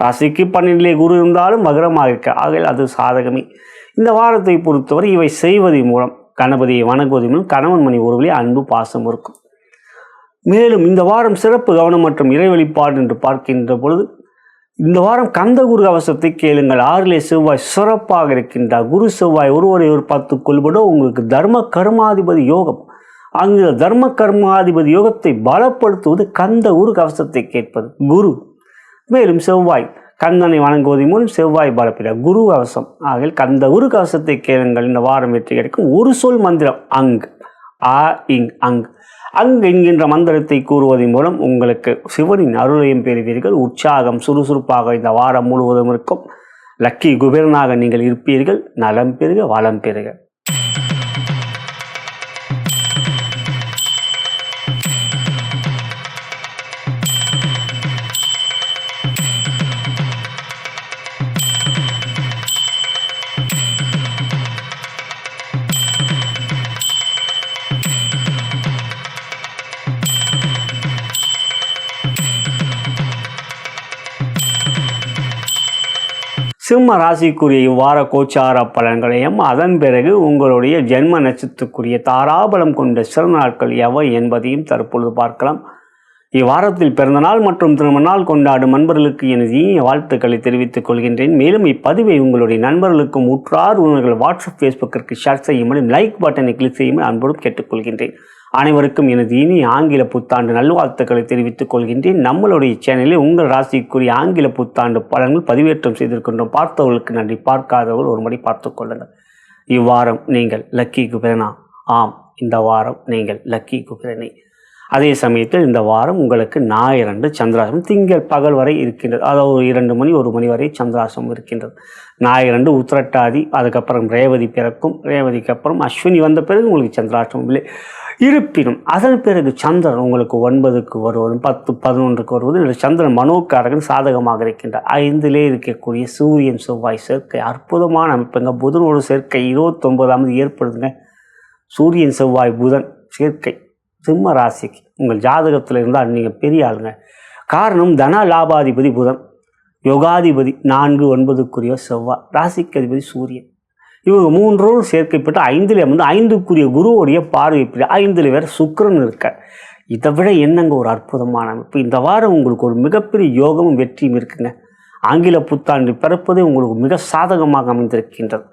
ராசிக்கு 12இலே குரு இருந்தாலும் மகரமாக இருக்க, ஆகையால் அது சாதகமே. இந்த வாரத்தை பொறுத்தவரை இவை செய்வதன் மூலம், கணபதியை வணங்குவதன் மூலம் கணவன் மணி உறவிலே அன்பு பாசம் இருக்கும். மேலும் இந்த வாரம் சிறப்பு கவனம் மற்றும் இறை வழிபாடு என்று பார்க்கின்ற பொழுது இந்த வாரம் கந்தகுரு கவசத்தை கேளுங்கள். 6இலே செவ்வாய் சிறப்பாக இருக்கின்றார். குரு செவ்வாய் ஒருவரை ஒரு 10 கொள்பட உங்களுக்கு தர்ம கர்மாதிபதி யோகம். அங்கு தர்ம கர்மாதிபதி யோகத்தை பலப்படுத்துவது கந்தகுரு கவசத்தை கேட்பது குரு. மேலும் செவ்வாய் கந்தனை வணங்குவதன் மூலம் செவ்வாய் பலப்பிட குரு கவசம். ஆகிய கந்தகுரு கவசத்தை கேளுங்கள். இந்த வாரம் வெற்றி கிடைக்கும். ஒரு சொல் மந்திரம் அங், ஆ இங் அங். அங்கு என்கின்ற மந்திரத்தை கூறுவதன் மூலம் உங்களுக்கு சிவனின் அருளையும் பெறுவீர்கள். உற்சாகம் சுறுசுறுப்பாக இந்த வாரம் முழுவதும் இருக்கும். லக்கி குபேரனாக நீங்கள் இருப்பீர்கள். நலம் பெறுக, வளம் பெறுக. சிம்ம ராசிக்குரிய இவ்வார கோச்சார பலன்களையும் அதன் பிறகு உங்களுடைய ஜென்ம நட்சத்திரத்துக்குரிய தாராபலம் கொண்ட சிறந்த நாட்கள் எவை என்பதையும் தற்பொழுது பார்க்கலாம். இவ்வாரத்தில் பிறந்தநாள் மற்றும் திருமண நாள் கொண்டாடும் நண்பர்களுக்கு எனது இனிய வாழ்த்துக்களை தெரிவித்துக் கொள்கின்றேன். மேலும் இப்பதிவை உங்களுடைய நண்பர்களுக்கும் உற்றார் உறவினர்கள் வாட்ஸ்அப் ஃபேஸ்புக்கிற்கு ஷேர் செய்யும்படி லைக் பட்டனை கிளிக் செய்யும்படி அன்போடு கேட்டுக்கொள்கின்றேன். அனைவருக்கும் எனது இனி ஆங்கில புத்தாண்டு நல்வாழ்த்துக்களை தெரிவித்துக் கொள்கின்றேன். நம்மளுடைய சேனலில் உங்கள் ராசிக்குரிய ஆங்கில புத்தாண்டு பலன்கள் பதிவேற்றம் செய்திருக்கின்றோம். பார்த்தவர்களுக்கு நன்றி, பார்க்காதவர்கள் ஒரு முறை பார்த்து கொள்ளுங்கள். இவ்வாரம் நீங்கள் லக்கி குபேரனா? ஆம், இந்த வாரம் நீங்கள் லக்கி குபேரனை. அதே சமயத்தில் இந்த வாரம் உங்களுக்கு ஞாயிறன்று சந்திராசிரமம் திங்கள் பகல் வரை இருக்கின்றது. அதாவது 2 மணி 1 மணி வரை சந்திராசிரமம் இருக்கின்றது. ஞாயிறன்று உத்திரட்டாதி, அதுக்கப்புறம் ரேவதி பிறக்கும். ரேவதிக்கு அப்புறம் அஸ்வினி வந்த பிறகு உங்களுக்கு சந்திராசிரமம் இல்லை. இருப்பினும் அதன் பிறகு சந்திரன் உங்களுக்கு 9க்கு வருவதும் 10 11க்கு வருவது சந்திரன் மனோக்காரகன் சாதகமாக இருக்கின்றார். 5லே இருக்கக்கூடிய சூரியன் செவ்வாய் சேர்க்கை அற்புதமான அமைப்புங்க. புதனோடு சேர்க்கை 29ஆம் ஏற்படுதுங்க. சூரியன் செவ்வாய் புதன் சேர்க்கை சிம்ம ராசிக்கு உங்கள் ஜாதகத்தில் இருந்தால் நீங்கள் பெரிய ஆளுங்க. காரணம் தன லாபாதிபதி புதன், யோகாதிபதி 4 9க்குரிய செவ்வாய், ராசிக்கு அதிபதி சூரியன். இவங்க 3 சேர்க்கைப்பட்டு 5ல் வந்து 5க்குரிய குருவுடைய பார்வை 5ல் வேறு சுக்கிரன் இருக்க. இதை விட என்னங்க ஒரு அற்புதமான அமைப்பு. இந்த வாரம் உங்களுக்கு ஒரு மிகப்பெரிய யோகமும் வெற்றியும் இருக்குங்க. ஆங்கில புத்தாண்டு பிறப்பது உங்களுக்கு மிக சாதகமாக அமைந்திருக்கின்றது.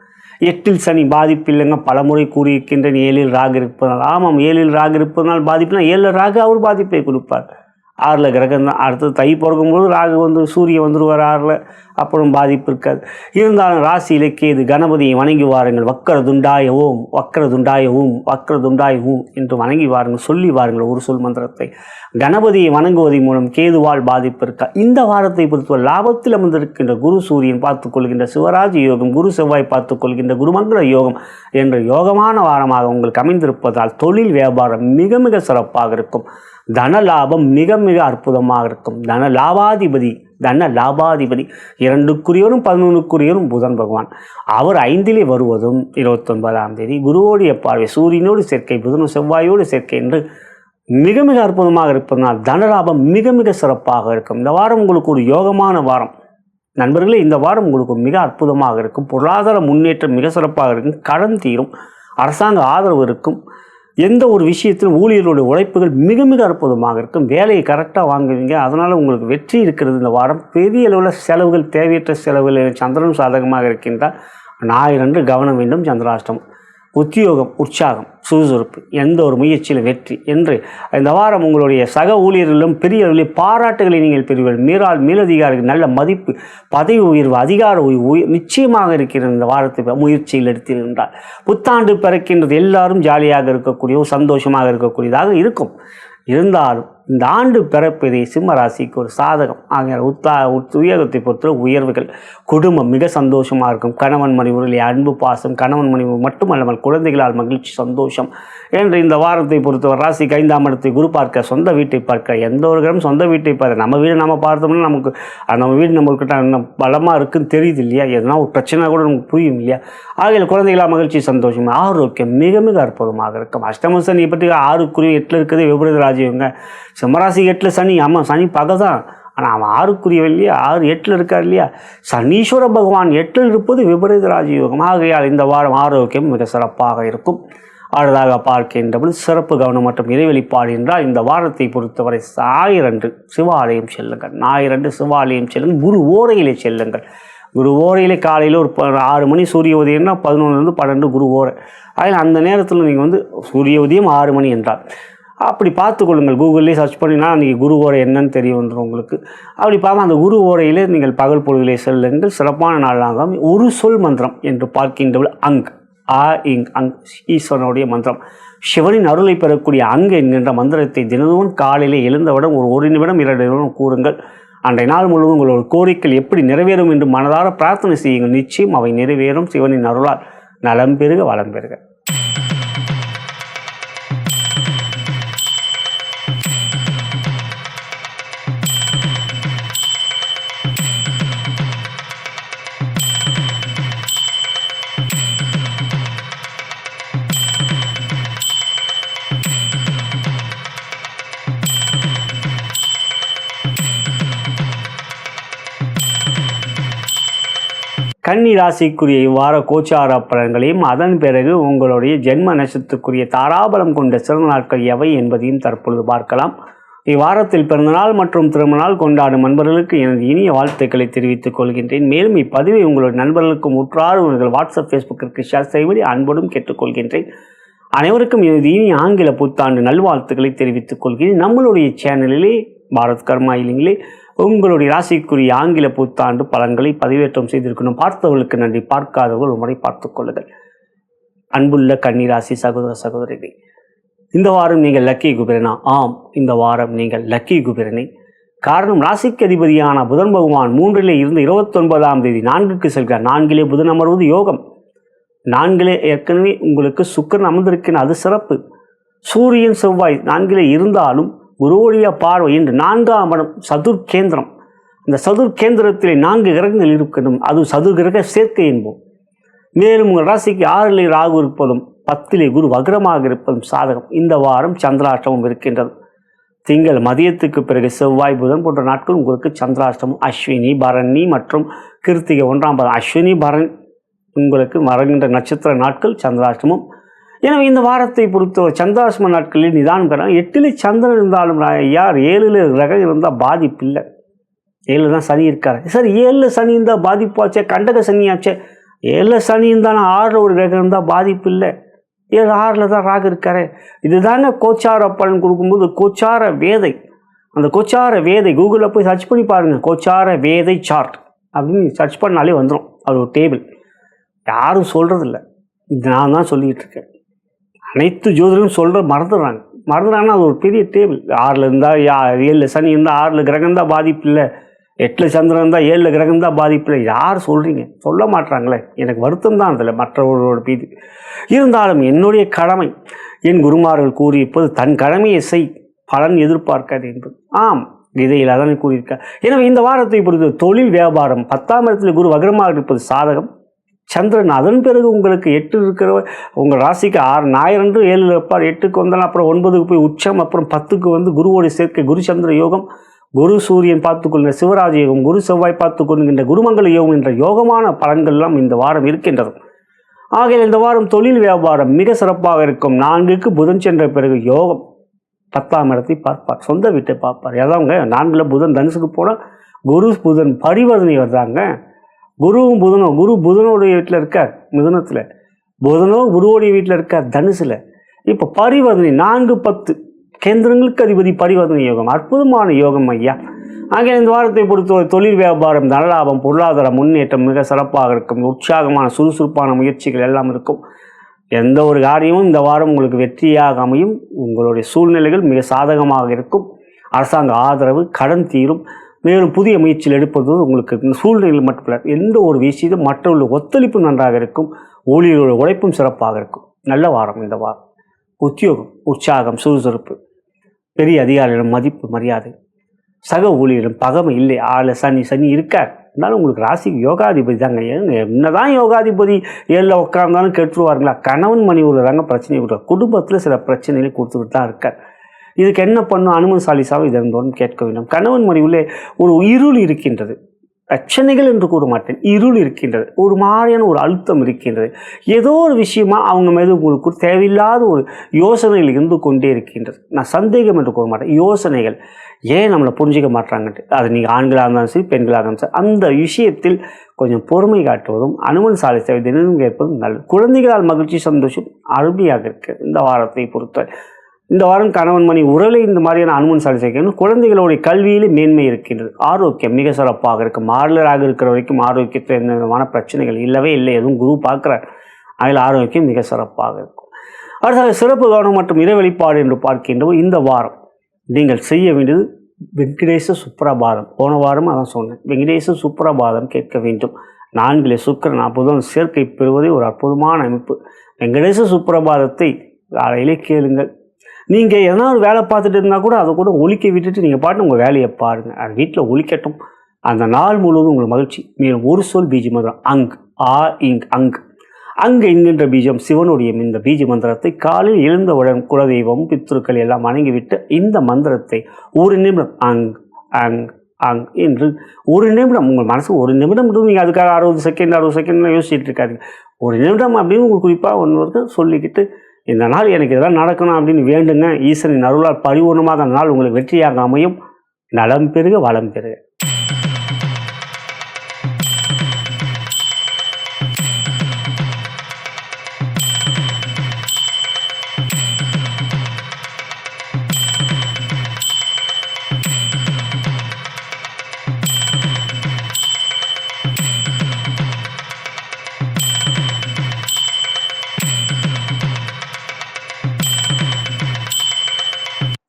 8ல் சனி பாதிப்பு இல்லைங்க, பலமுறை கூறியிருக்கின்றேன். 7ல் ராகு இருப்பதனால், ஆமாம் 7ல் ராகு இருப்பதனால் பாதிப்புனா 7ல் ராகு அவர் பாதிப்பை கொடுப்பார். 6ல் கிரகம் தான். அடுத்தது தை பிறக்கும்போது ராகு வந்து சூரியன் வந்துடுவார் 6ல், அப்புறம் பாதிப்பு இருக்காது. இருந்தாலும் ராசியிலே கேது, கணபதியை வணங்கி வாருங்கள். வக்கர துண்டாய ஓம், வக்கர துண்டாய ஓம், வக்கர துண்டாய ஓம் என்று வணங்கி வாருங்கள், சொல்லி வாருங்கள் ஒரு சொல் மந்திரத்தை. கணபதியை வணங்குவதன் மூலம் கேதுவால் பாதிப்பு இருக்கா. இந்த வாரத்தை பொறுத்தவரை லாபத்தில் அமர்ந்திருக்கின்ற குரு சூரியன் பார்த்துக் கொள்கின்ற சிவராஜ யோகம், குரு செவ்வாய் பார்த்துக் கொள்கின்ற குருமங்கள யோகம் என்ற யோகமான வாரமாக உங்களுக்கு அமைந்திருப்பதால் தொழில் வியாபாரம் மிக மிக சிறப்பாக இருக்கும். தன லாபம் மிக மிக அற்புதமாக இருக்கும். தன லாபாதிபதி 2க்குரியவரும் 11க்குரியவரும் புதன் பகவான். அவர் 5லே வருவதும் 29ஆம் தேதி குருவோடைய பார்வை, சூரியனோடு சேர்க்கை, புதனும் செவ்வாயோடு சேர்க்கை என்று மிக மிக அற்புதமாக இருப்பதனால் தனலாபம் மிக மிக சிறப்பாக இருக்கும். இந்த வாரம் உங்களுக்கு ஒரு யோகமான வாரம் நண்பர்களே. இந்த வாரம் உங்களுக்கு மிக அற்புதமாக இருக்கும். பொருளாதார முன்னேற்றம் மிக சிறப்பாக இருக்கும். கடன் தீரும், அரசாங்க ஆதரவு இருக்கும். எந்த ஒரு விஷயத்திலும் ஊழியர்களுடைய உழைப்புகள் மிக மிக அற்புதமாக இருக்கும். வேலையை கரெக்டாக வாங்குவீங்க, அதனால் உங்களுக்கு வெற்றி இருக்கிறது. இந்த வாரம் பெரிய அளவில் செலவுகள், தேவையற்ற செலவுகள் சந்திரன் சாதகமாக இருக்கின்றார். ஞாயிறன்று கவனம் வேண்டும். சந்திராஷ்டமம், உத்தியோகம், உற்சாகம், சுறுசுறுப்பு, எந்த ஒரு முயற்சியில் வெற்றி என்று இந்த வாரம் உங்களுடைய சக ஊழியர்களும் பெரிய அளவில் பாராட்டுகளை நீங்கள் பெறுவீர்கள். மேலதிகாரிகள் நல்ல மதிப்பு, பதவி உயர்வு, அதிகார உயர்வு நிச்சயமாக இருக்கிறது. இந்த வாரத்தை முயற்சியில் எடுத்திருக்கின்றார். புத்தாண்டு பிறக்கின்றது. எல்லாரும் ஜாலியாக இருக்கக்கூடிய, சந்தோஷமாக இருக்கக்கூடியதாக இருக்கும். இருந்தாலும் இந்த ஆண்டு பிறப்பதை சிம்ம ராசிக்கு ஒரு சாதகம். ஆகிய உத்தியோகத்தை பொறுத்த உயர்வுகள், குடும்பம் மிக சந்தோஷமாக இருக்கும். கணவன் மனைவியுடைய அன்பு பாசம், கணவன் மனைவி மட்டுமல்லாமல் குழந்தைகளால் மகிழ்ச்சி, சந்தோஷம் என்று இந்த வாரத்தை பொறுத்தவரை ராசிக்கு 5ஆம் இடத்தை குரு பார்க்க, சொந்த வீட்டை பார்க்க. எந்த ஒரு கிரகம் சொந்த வீட்டை பார்க்க. நம்ம வீடு நம்ம பார்த்தோம்னா நமக்கு நம்ம வீடு நம்மள்கிட்ட பலமாக இருக்குன்னு தெரியுது இல்லையா? எதனா ஒரு பிரச்சனை கூட நமக்கு புரியும் இல்லையா? ஆகிய குழந்தைகளால் மகிழ்ச்சி, சந்தோஷம், ஆரோக்கியம் மிக மிக அற்புதமாக இருக்கும். அஷ்டம சனி பற்றி 6க்குரிய 8ல் இருக்கிறது விபரீத ராஜயோகங்க. சிம்மராசி 8ல் சனி, ஆமாம் சனி பகை தான், ஆனால் அவன் 6க்குரிய இல்லையா, 6 8ல் இருக்கார் இல்லையா? சனீஸ்வர பகவான் 8ல் இருப்பது விபரீத ராஜயோகம். ஆகையால் இந்த வாரம் ஆரோக்கியம் மிக சிறப்பாக இருக்கும். அடுத்ததாக பார்க்கின்றபோது சிறப்பு கவனம் மற்றும் இறைவெளிப்பாடு என்றால் இந்த வாரத்தை பொறுத்தவரை ஞாயிறன்று சிவாலயம் செல்லுங்கள். ஞாயிறன்று சிவாலயம் செல்லுங்கள். குரு ஓரையிலே செல்லுங்கள். குரு ஓரையிலே காலையில் ஒரு 6 மணி சூரிய உதயம்னா 11லேருந்து 12 குரு ஓரை. அதில் அந்த நேரத்தில் நீங்கள் வந்து சூரிய உதயம் 6 மணி என்றால் அப்படி பார்த்து கொள்ளுங்கள். கூகுள்லேயே சர்ச் பண்ணினா அன்றைக்கி குரு ஓரை என்னன்னு தெரிய வந்துடும் உங்களுக்கு. அப்படி பார்க்க அந்த குரு ஓரையிலே நீங்கள் பகல் பொழுதிலே செல்லுங்கள். சிறப்பான நாளாக ஒரு சொல் மந்திரம் என்று பார்க்கின்றவள் அங் இங் அங் ஈஸ்வரனுடைய மந்திரம். சிவனின் அருளை பெறக்கூடிய அங்கு என்கின்ற மந்திரத்தை தினமும் காலையிலே எழுந்தவுடன் ஒரு நிமிடம் 2 நிமிடம் கூறுங்கள். அன்றைய நாள் முழுவதும் உங்களோட கோரிக்கைகள் எப்படி நிறைவேறும் என்று மனதார பிரார்த்தனை செய்யுங்கள். நிச்சயம் அவை நிறைவேறும். சிவனின் அருளால் நலம் பெறுக, வளம் பெறுக. கன்னி ராசிக்குரிய இவ்வார கோச்சார பலன்களையும் அதன் பிறகு உங்களுடைய ஜென்ம நட்சத்திரத்துக்குரிய தாராபலம் கொண்ட சிறந்த நாட்கள் எவை என்பதையும் தற்பொழுது பார்க்கலாம். இவ்வாரத்தில் பிறந்தநாள் மற்றும் திருமணநாள் கொண்டாடும் நண்பர்களுக்கு எனது இனிய வாழ்த்துக்களை தெரிவித்துக் கொள்கின்றேன். மேலும் இப்பதிவை உங்களுடைய நண்பர்களுக்கும் உற்றார் உங்கள் வாட்ஸ்அப் ஃபேஸ்புக்கிற்கு ஷேர் செய்வதை அன்போடும் கேட்டுக்கொள்கின்றேன். அனைவருக்கும் எனது இனிய ஆங்கில புத்தாண்டு நல்வாழ்த்துக்களை தெரிவித்துக் கொள்கிறேன். நம்மளுடைய சேனலிலே பாரத் கர்மா இல்லைங்களே உங்களுடைய ராசிக்குரிய ஆங்கில புத்தாண்டு பலன்களை பதிவேற்றம் செய்திருக்கணும். பார்த்தவர்களுக்கு நன்றி, பார்க்காதவர்கள் ஒரு முறை பார்த்துக் கொள்ளுங்கள். அன்புள்ள கன்னிராசி சகோதர சகோதரிகளே, இந்த வாரம் நீங்கள் லக்கி குபேரனா? ஆம், இந்த வாரம் நீங்கள் லக்கி குபேரனை. காரணம், ராசிக்கு அதிபதியான புதன் பகவான் 3லே இருந்து 29ஆம் தேதி 4க்கு செல்கிறார். 4லே புதன் அமர்வது யோகம். 4லே ஏற்கனவே உங்களுக்கு சுக்கிரன் அமர்ந்திருக்கின்ற அது சிறப்பு. சூரியன் செவ்வாய் 4லே இருந்தாலும் குருவுடைய பார்வை என்று 4ஆம் இடம் சதுர்கேந்திரம். அந்த சதுர்கேந்திரத்திலே 4 கிரகங்கள் இருக்கணும். அது சதுர்கிரக சேர்க்கை என்போம். மேலும் உங்கள் ராசிக்கு 6லே ராகு இருப்பதும் 10லே குரு வக்ரமாக இருப்பதும் சாதகம். இந்த வாரம் சந்திராஷ்டமம் இருக்கின்றது. திங்கள் மதியத்துக்கு பிறகு செவ்வாய் புதன் போன்ற நாட்கள் உங்களுக்கு சந்திராஷ்டமம். அஸ்வினி பரணி மற்றும் கிருத்திகை 1ஆம் பாதம் அஸ்வினி பரணி உங்களுக்கு மறைகின்ற நட்சத்திர நாட்கள் சந்திராஷ்டமம். எனவே இந்த வாரத்தை பொறுத்தவரை சந்திராஷ்டம நாட்களில் நிதானம் பெற 8லே சந்திரன் இருந்தாலும் யார் 7ல் கிரகம் இருந்தால் பாதிப்பு இல்லை. 7 தான் சனி இருக்காரு. சரி, 7ல் சனி இருந்தால் பாதிப்பாச்சே, கண்டக சனியாச்சே. 7ல் சனி இருந்தாலும் 6ல் ஒரு கிரகம் இருந்தால் பாதிப்பு இல்லை. 7 6ல் தான் ராகு இருக்காரு. இதுதானே கோச்சார பலன் கொடுக்கும்போது கோச்சார வேதை. அந்த கோச்சார வேதை கூகுளில் போய் சர்ச் பண்ணி பாருங்கள். கோச்சார வேதை சார்ட் அப்படின்னு சர்ச் பண்ணாலே வந்துடும். அது ஒரு டேபிள். யாரும் சொல்கிறதில்ல, இது நான் தான் சொல்லிக்கிட்டு இருக்கேன். அனைத்து ஜோதிடரும் சொல்கிற மறந்துடுறாங்கன்னா அது ஒரு பெரிய டேபிள். 6ல் இருந்தால் 7ல் சனி இருந்தால் 6ல் கிரகம் தான் பாதிப்பு இல்லை, 8ல் சந்திரன் இருந்தால் 7ல் கிரகம் தான் பாதிப்பு இல்லை. யார் சொல்கிறீங்க? சொல்ல மாட்டாங்களே. எனக்கு வருத்தம் தான் அதில் மற்றவர்களோட மீது. இருந்தாலும் என்னுடைய கடமை, என் குருமார்கள் கூறியிருப்பது தன் கடமையை செய், பலன் எதிர்பார்க்காது என்பது. ஆம், இதையில் அதனை கூறியிருக்கார். எனவே இந்த வாரத்தை பொறுத்து தொழில் வியாபாரம் 10ஆம் இடத்தில் குரு வக்ரமாக இருப்பது சாதகம். சந்திரன் அதன் பிறகு உங்களுக்கு 8 இருக்கிற உங்கள் ராசிக்கு 6 ஞாயிறன்று 7ல் இருப்பார். 8க்கு வந்தாலும் அப்புறம் 9க்கு போய் உச்சம், அப்புறம் 10க்கு வந்து குருவோடைய சேர்க்கை, குரு சந்திர யோகம், குரு சூரியன் பார்த்துக்கொள்கின்ற சிவராஜ யோகம், குரு செவ்வாய் பார்த்துக்கொள்கின்ற குருமங்கல யோகம் என்ற யோகமான பலன்கள்லாம் இந்த வாரம் இருக்கின்றது. ஆகையால் இந்த வாரம் தொழில் வியாபாரம் மிக சிறப்பாக இருக்கும். 4க்கு புதன் சென்ற பிறகு யோகம் 10ஆம் இடத்தை பார்ப்பார், சொந்த வீட்டை பார்ப்பார். ஏதாவங்க 4ல் புதன் தனுசுக்கு போனால் குரு புதன் பரிவர்த்தனை வருதாங்க. குருவும் புதனும், குரு புதனோடைய வீட்டில் இருக்கார் மிதுனத்தில், புதனோ குருவோடைய வீட்டில் இருக்கார் தனுசில். இப்போ பரிவர்த்தனை 4 10 கேந்திரங்களுக்கு அதிபதி பரிவர்த்தனை யோகம், அற்புதமான யோகம் ஐயா. ஆகிய இந்த வாரத்தை பொறுத்தவரை தொழில் வியாபாரம் தனலாபம் பொருளாதார முன்னேற்றம் மிக சிறப்பாக இருக்கும். உற்சாகமான சுறுசுறுப்பான முயற்சிகள் எல்லாம் இருக்கும். எந்த ஒரு காரியமும் இந்த வாரம் உங்களுக்கு வெற்றியாக அமையும். உங்களுடைய சூழ்நிலைகள் மிக சாதகமாக இருக்கும். அரசாங்க ஆதரவு, கடன் தீரும். மேலும் புதிய முயற்சியில் எடுப்பது உங்களுக்கு சூழ்நிலையில் மட்டுமல்ல, எந்த ஒரு விஷயத்தையும் மற்றவர்களுடைய ஒத்துழைப்பு நன்றாக இருக்கும். ஊழியர்களோட உழைப்பும் சிறப்பாக இருக்கும். நல்ல வாரம் இந்த வாரம். உத்தியோகம், உற்சாகம், சுறுசுறுப்பு, பெரிய அதிகாரிகளிடம் மதிப்பு மரியாதை, சக ஊழியரிடம் பகமை இல்லை. 6ல் சனி இருக்கார். இருந்தாலும் உங்களுக்கு ராசிக்கு யோகாதிபதி தாங்க. என்னதான் யோகாதிபதி 7ல் உட்கார்ந்தாலும் கெட்டுருவாருங்களா? கணவன் மணி உள்ள தாங்க பிரச்சனை விடுவார். குடும்பத்தில் சில பிரச்சனைகளை கொடுத்துக்கிட்டு தான் இருக்கார். இதுக்கு என்ன பண்ணும்? அனுமன் சாலிசாவை இதன் கேட்க வேண்டும். கணவன் மனைவிலே ஒரு இருள் இருக்கின்றது. பிரச்சனைகள் என்று கூற மாட்டேன், இருள் இருக்கின்றது. ஒரு மாதிரியான ஒரு அழுத்தம் இருக்கின்றது. ஏதோ ஒரு விஷயமா அவங்க மீது உங்களுக்கு தேவையில்லாத ஒரு யோசனைகள் இருந்து கொண்டே இருக்கின்றது. நான் சந்தேகம் என்று கூற மாட்டேன், யோசனைகள். ஏன் நம்மளை புரிஞ்சிக்க மாட்டாங்கன்ட்டு. அது நீங்கள் ஆண்களாக இருந்தாலும் சரி, பெண்களாக இருந்தாலும் சரி, அந்த விஷயத்தில் கொஞ்சம் பொறுமை காட்டுவதும் அனுமன் சாலிசாவை தினமும் கேட்பதும் நல்லது. குழந்தைகளால் மகிழ்ச்சி சந்தோஷம் அருமையாக இருக்கு இந்த வாரத்தை பொறுத்த. இந்த வாரம் கணவன் மணி உறவை இந்த மாதிரியான அனுமன் சாலிசை கேட்கணும். குழந்தைகளுடைய கல்வியில் மேன்மை இருக்கின்றது. ஆரோக்கியம் மிக சிறப்பாக இருக்கும். 6ல் இருக்கிற வரைக்கும் ஆரோக்கியத்தில் எந்த விதமான பிரச்சனைகள் இல்லவே இல்லை. எதுவும் குரு பார்க்குறார். அதில் ஆரோக்கியம் மிக சிறப்பாக இருக்கும். அடுத்த சிறப்பு கவனம் மற்றும் இறை வெளிப்பாடு என்று பார்க்கின்றோம். இந்த வாரம் நீங்கள் செய்ய வேண்டியது வெங்கடேச சுப்ரபாதம். போன வாரம் அதான் சொன்னேன், வெங்கடேச சுப்ரபாதம் கேட்க வேண்டும். 4ல் சுக்கிரன் புதன் சேர்க்கை பெறுவதே ஒரு அற்புதமான அமைப்பு. வெங்கடேச சுப்ரபாதத்தை காலையிலே கேளுங்கள். நீங்கள் எதனா ஒரு வேலை பார்த்துட்டு இருந்தால் கூட அதை கூட ஒலிக்க விட்டுட்டு நீங்கள் பாட்டு உங்கள் வேலையை பாருங்கள். அது வீட்டில் ஒலிக்கட்டும். அந்த நாள் முழுவதும் உங்களுக்கு மகிழ்ச்சி. மேலும் ஒரு சொல் பீஜ மந்திரம் அங் ஆ இங் அங் அங்கு என்கின்ற பீஜம் சிவனுடைய இந்த பீஜ மந்திரத்தை காலையில் எழுந்தவுடன் குலதெய்வம் பித்ருக்கள் எல்லாம் வணங்கிவிட்டு இந்த மந்திரத்தை 1 நிமிடம் அங் அங் என்று ஒரு நிமிடம் உங்கள் மனசு ஒரு நிமிடம் நீங்கள் அதுக்காக 60 செகண்ட் யோசிச்சுட்டு இருக்காதீங்க. ஒரு நிமிடம் அப்படின்னு உங்களுக்கு குறிப்பாக ஒன்று சொல்லிக்கிட்டு இந்த நாள் எனக்கு இதெல்லாம் நடக்கணும் அப்படின்னு வேண்டுங்க. ஈசனின் அருளால் பரிபூர்ணமாக அந்த நாள் உங்களுக்கு வெற்றியாக அமையும். நலம் பெருக வளம் பெருக.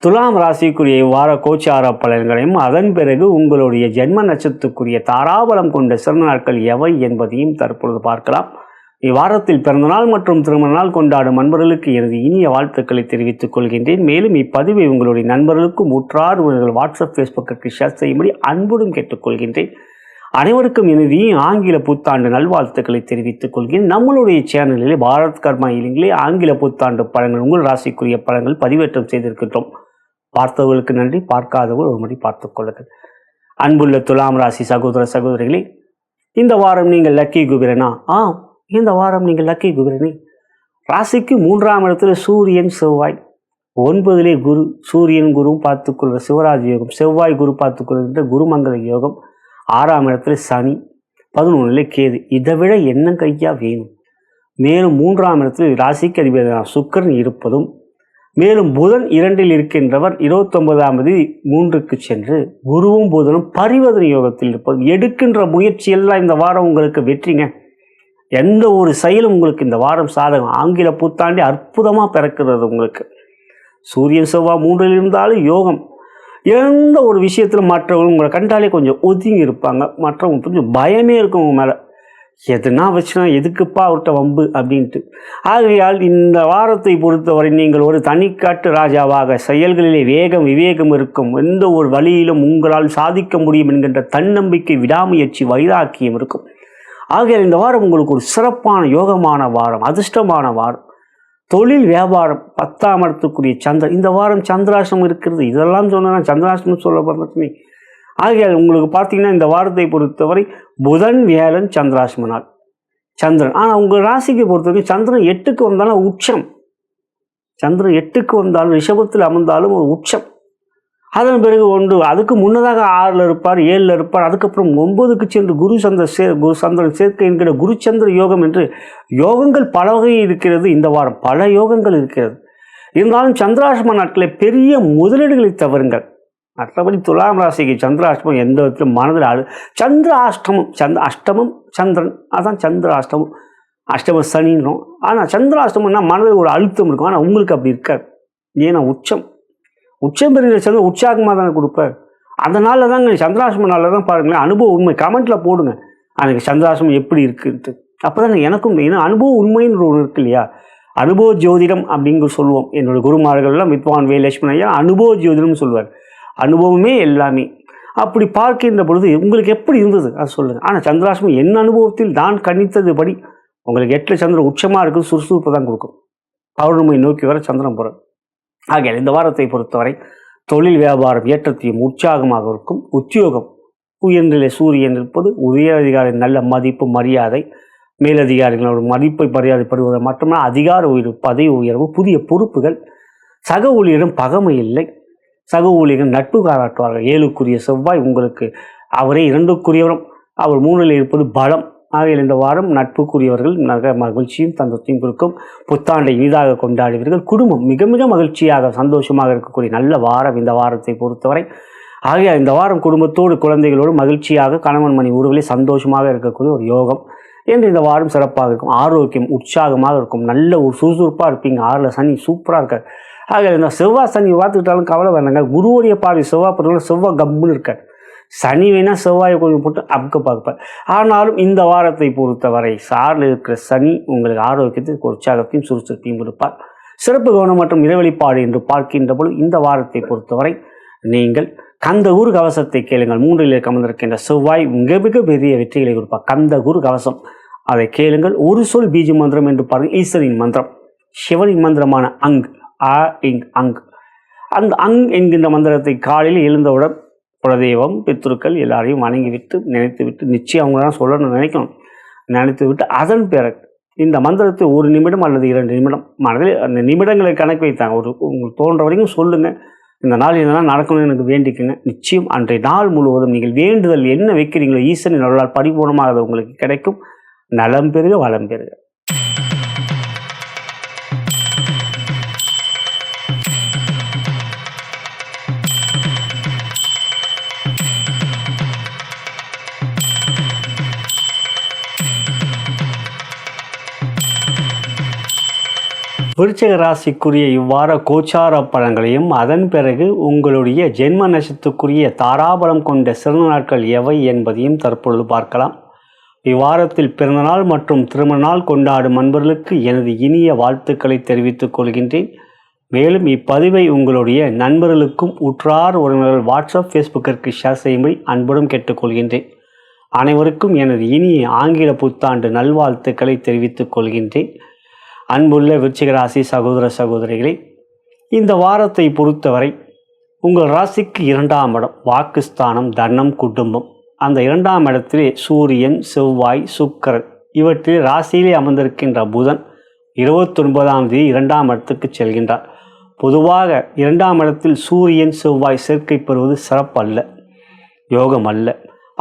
துலாம் ராசிக்குரிய இவ்வார கோச்சார பலன்களையும் அதன் பிறகு உங்களுடைய ஜென்ம நட்சத்திரத்துக்குரிய தாராபலம் கொண்ட சிறந்த நாட்கள் எவை என்பதையும் தற்பொழுது பார்க்கலாம். இவ்வாரத்தில் பிறந்தநாள் மற்றும் திருமண நாள் கொண்டாடும் நண்பர்களுக்கு எனது இனிய வாழ்த்துக்களை தெரிவித்துக் கொள்கின்றேன். மேலும் இப்பதிவை உங்களுடைய நண்பர்களுக்கும் உற்றார் உங்கள் வாட்ஸ்அப் ஃபேஸ்புக்கு ஷேர் செய்யும்படி அன்புடன் கேட்டுக்கொள்கின்றேன். அனைவருக்கும் எனது ஆங்கில புத்தாண்டு நல்வாழ்த்துக்களை தெரிவித்துக் கொள்கிறேன். நம்மளுடைய சேனலிலே பாரத் கர்மா இலிங்கிலே ஆங்கில புத்தாண்டு பலன்கள் உங்கள் ராசிக்குரிய பலன்கள் பதிவேற்றம் செய்திருக்கின்றோம். பார்த்தவர்களுக்கு நன்றி, பார்க்காதவர்கள் ஒரு முறை பார்த்துக் கொள்ளுங்கள். அன்புள்ள துலாம் ராசி சகோதர சகோதரிகளே, இந்த வாரம் நீங்கள் லக்கி குபேரனா? இந்த வாரம் நீங்கள் லக்கி குபேரனே. ராசிக்கு 3ஆம் இடத்துல சூரியன் செவ்வாய், 9லே குரு, சூரியன் குரு பார்த்துக்கொள்கிற சிவராஜ் யோகம், செவ்வாய் குரு பார்த்துக்கொள்கின்ற குருமங்கல யோகம், 6ஆம் இடத்துல சனி, 11லே கேது. இதை விட என்ன கையா வேணும்? மேலும் 3ஆம் இடத்தில் ராசிக்கு அதிபதியான சுக்கிரன் இருப்பதும், மேலும் புதன் 2ல் இருக்கின்றவர் 29ஆம் தேதி 3க்கு சென்று குருவும் புதனும் பரிவர்த்தனை யோகத்தில் இருப்பதும், எடுக்கின்ற முயற்சியெல்லாம் இந்த வாரம் உங்களுக்கு வெற்றிங்க. எந்த ஒரு செயலும் உங்களுக்கு இந்த வாரம் சாதகம். ஆங்கில புத்தாண்டி அற்புதமாக பிறக்கிறது உங்களுக்கு. சூரியன் செவ்வாய் 3ல் இருந்தாலும் யோகம். எந்த ஒரு விஷயத்தில் மற்றவங்க உங்களை கண்டாலே கொஞ்சம் ஒதுங்கி இருப்பாங்க. மற்றவங்க கொஞ்சம் பயமே இருக்கும் உங்க மேலே. எதுனா வச்சுனா எதுக்குப்பா அவர்கிட்ட வம்பு அப்படின்ட்டு. ஆகையால் இந்த வாரத்தை பொறுத்தவரை நீங்கள் ஒரு தனிக்காட்டு ராஜாவாக செயல்களிலே வேகம் விவேகம் இருக்கும். எந்த ஒரு வழியிலும் உங்களால் சாதிக்க முடியும் என்கின்ற தன்னம்பிக்கை, விடாமுயற்சி, வைராக்கியம் இருக்கும். ஆகையால் இந்த வாரம் உங்களுக்கு ஒரு சிறப்பான யோகமான வாரம், அதிர்ஷ்டமான வாரம். தொழில் வியாபாரம் 10ஆம் இடத்துக்குரிய சந்திரன். இந்த வாரம் சந்திராஷ்டமம் இருக்கிறது. இதெல்லாம் சொன்னால் சந்திராஷ்டமம் சொல்லப்படுறதுமே. ஆகையால் உங்களுக்கு பார்த்தீங்கன்னா இந்த வாரத்தை பொறுத்தவரை புதன் வியாழன் சந்திராஷ்டம நாள் சந்திரன். ஆனால் உங்கள் ராசிக்கு பொறுத்தவரைக்கும் சந்திரன் 8க்கு வந்தாலும் உச்சம். சந்திரன் 8க்கு வந்தாலும் ரிஷபத்தில் அமர்ந்தாலும் ஒரு உச்சம். அதன் பிறகு அதுக்கு முன்னதாக 6ல் இருப்பார், 7ல் இருப்பார். அதுக்கப்புறம் 9க்கு சென்று குரு சந்திரன் சேர்க்கை என்கிற குருச்சந்திர யோகம் என்று யோகங்கள் பல வகை இருக்கிறது. இந்த வாரம் பல யோகங்கள் இருக்கிறது. இருந்தாலும் சந்திராஷ்டம நாட்களில் பெரிய முதலீடுகளை தவறுங்கள். மற்றபடி துலாம் ராசிக்கு சந்திராஷ்டமம் எந்த விதத்திலும் மனதில் அஷ்டமம் சந்திரன், அதான் சந்திராஷ்டமம். அஷ்டம சனின்றோம். ஆனால் சந்திராஷ்டமம்னா மனதில் ஒரு அழுத்தம் இருக்கும். ஆனால் உங்களுக்கு அப்படி இருக்காது. ஏன்னா உச்சம் பெறுகிற சந்திரன் உற்சாகமாக தானே கொடுப்பார். அந்த நாளில் தாங்க சந்திராஷ்டம நாளில் தான் பாருங்களேன். அனுபவம் உண்மை கமெண்ட்டில் போடுங்க. எனக்கு சந்திராஷ்டமம் எப்படி இருக்குன்ட்டு. அப்போ தானே எனக்கும் ஏன்னா அனுபவ உண்மைன்னு ஒன்று இருக்கு இல்லையா. அனுபவ ஜோதிடம் அப்படிங்கிற சொல்லுவோம். என்னோடய குருமார்கள்லாம் வித்வான் வே லட்சுமணன் ஐயா அனுபவ ஜோதிடம்னு சொல்லுவார். அனுபவமே எல்லாமே. அப்படி பார்க்கின்ற பொழுது உங்களுக்கு எப்படி இருந்தது அது சொல்லுங்கள். ஆனால் சந்திராஷ்டமம் என் அனுபவத்தில் நான் கணித்தது படி உங்களுக்கு 8ல் சந்திரன் உச்சமாக இருக்குது, சுறுசுறுப்பு தான் கொடுக்கும். பௌர்ணமி நோக்கி வர சந்திரன் போகிற. ஆகையால் இந்த வாரத்தை பொறுத்தவரை தொழில் வியாபாரம் ஏற்றத்தையும் உற்சாகமாக இருக்கும். உத்தியோகம் உயர்நிலை சூரியன் இருப்பது, உயர் அதிகாரியின் நல்ல மதிப்பு மரியாதை, மேலதிகாரிகளோட மதிப்பை மரியாதை பெறுவது மட்டுமே அதிகார உயர்வு, பதவி உயர்வு, புதிய பொறுப்புகள், சக ஊழியரிடம் பகமை இல்லை, சக ஊழியர்கள் நட்பு பாராட்டுவார்கள். 7க்குரிய செவ்வாய் உங்களுக்கு அவரே 2க்குரியவரும், அவர் 3ல் இருப்பது பலம். ஆகையில் இந்த வாரம் நட்புக்குரியவர்கள் மகிழ்ச்சியும் சந்தோஷத்தையும் கொடுக்கும். புத்தாண்டை இனிதாக கொண்டாடுவீர்கள். குடும்பம் மிக மிக மகிழ்ச்சியாக சந்தோஷமாக இருக்கக்கூடிய நல்ல வாரம் இந்த வாரத்தை பொறுத்தவரை. ஆகையால் இந்த வாரம் குடும்பத்தோடு குழந்தைகளோடு மகிழ்ச்சியாக கணவன் மணி உறவிலே சந்தோஷமாக இருக்கக்கூடிய ஒரு யோகம் என்று இந்த வாரம் சிறப்பாக இருக்கும். ஆரோக்கியம் உற்சாகமாக இருக்கும். நல்ல ஒரு சுறுசுறுப்பாக இருப்பீங்க. 6ல் சனி சூப்பராக இருக்கார். ஆக இந்த செவ்வாய் சனி பார்த்துக்கிட்டாலும் கவலை வேணாங்க. குருவுடைய பார்வை செவ்வாய் பொறுத்தவரை செவ்வாய் கம்முன்னு இருக்கார். சனி வேணால் செவ்வாயை கொஞ்சம் போட்டு அமுக்க பார்ப்பார். ஆனாலும் இந்த வாரத்தை பொறுத்தவரை 6ல் இருக்கிற சனி உங்களுக்கு ஆரோக்கியத்துக்கு உற்சாகத்தையும் சுறுசுறுப்பையும் கொடுப்பார். சிறப்பு கவனம் மற்றும் இறைவழிப்பாடு என்று பார்க்கின்ற பொழுது இந்த வாரத்தை பொறுத்தவரை நீங்கள் கந்தகுரு கவசத்தை கேளுங்கள். 3ல் அமர்ந்திருக்கின்ற செவ்வாய் மிக மிக பெரிய வெற்றிகளை கொடுப்பார். கந்தகுரு கவசம் அதை கேளுங்கள். ஒரு சொல் பீஜ மந்திரம் என்று பாருங்கள். ஈஸ்வரின் மந்திரம், சிவனின் மந்திரமான அங் அந்த அங் என்கின்ற மந்திரத்தை காலையில் எழுந்தவுடன் குலதெய்வம் பித்ருக்கள் எல்லாரையும் வணங்கிவிட்டு நினைத்து விட்டு நிச்சயம் அவங்க தான் சொல்லணும்னு நினைக்கணும். நினைத்து விட்டு அதன் பிறகு இந்த மந்திரத்தை 1 நிமிடம் அல்லது 2 நிமிடம் மனதில் அந்த நிமிடங்களை கணக்கு வைத்தாங்க. உங்களுக்கு தோன்ற வரைக்கும் சொல்லுங்கள். இந்த நாள் இதெல்லாம் நடக்கணும்னு எனக்கு வேண்டிக்குங்க. நிச்சயம் அன்றைய நாள் முழுவதும் நீங்கள் வேண்டுதல் என்ன வைக்கிறீங்களோ ஈசனின் அருளால் பரிபூர்ணமாக அது உங்களுக்கு கிடைக்கும். நலம் பெறுக, வளம் பெறுக. விருச்சிக ராசிக்குரிய இவ்வார கோச்சார பலன்களையும் அதன் பிறகு உங்களுடைய ஜென்ம நட்சத்திரத்துக்குரிய தாராபலம் கொண்ட சிறந்த நாட்கள் எவை என்பதையும் தற்பொழுது பார்க்கலாம். இவ்வாரத்தில் பிறந்தநாள் மற்றும் திருமண நாள் கொண்டாடும் நண்பர்களுக்கு எனது இனிய வாழ்த்துக்களை தெரிவித்துக் கொள்கின்றேன். மேலும் இப்பதிவை உங்களுடைய நண்பர்களுக்கும் உற்றார் உறவினர்கள் வாட்ஸ்அப் ஃபேஸ்புக்கிற்கு ஷேர் செய்யும்படி அன்புடன் கேட்டுக்கொள்கின்றேன். அனைவருக்கும் எனது இனிய ஆங்கில புத்தாண்டு நல்வாழ்த்துக்களை தெரிவித்துக் கொள்கின்றேன். அன்புள்ள விருச்சிக ராசி சகோதர சகோதரிகளே, இந்த வாரத்தை பொறுத்தவரை உங்கள் ராசிக்கு 2ஆம் இடம் வாக்குஸ்தானம், தர்ணம், குடும்பம். அந்த 2ஆம் இடத்திலே சூரியன், செவ்வாய், சுக்கிரன் இவற்றில் ராசியிலே அமர்ந்திருக்கின்ற புதன் 29ஆம் தேதி 2ஆம் இடத்துக்கு செல்கின்றார். பொதுவாக 2ஆம் இடத்தில் சூரியன் செவ்வாய் சேர்க்கை பெறுவது சிறப்பல்ல, யோகம் அல்ல.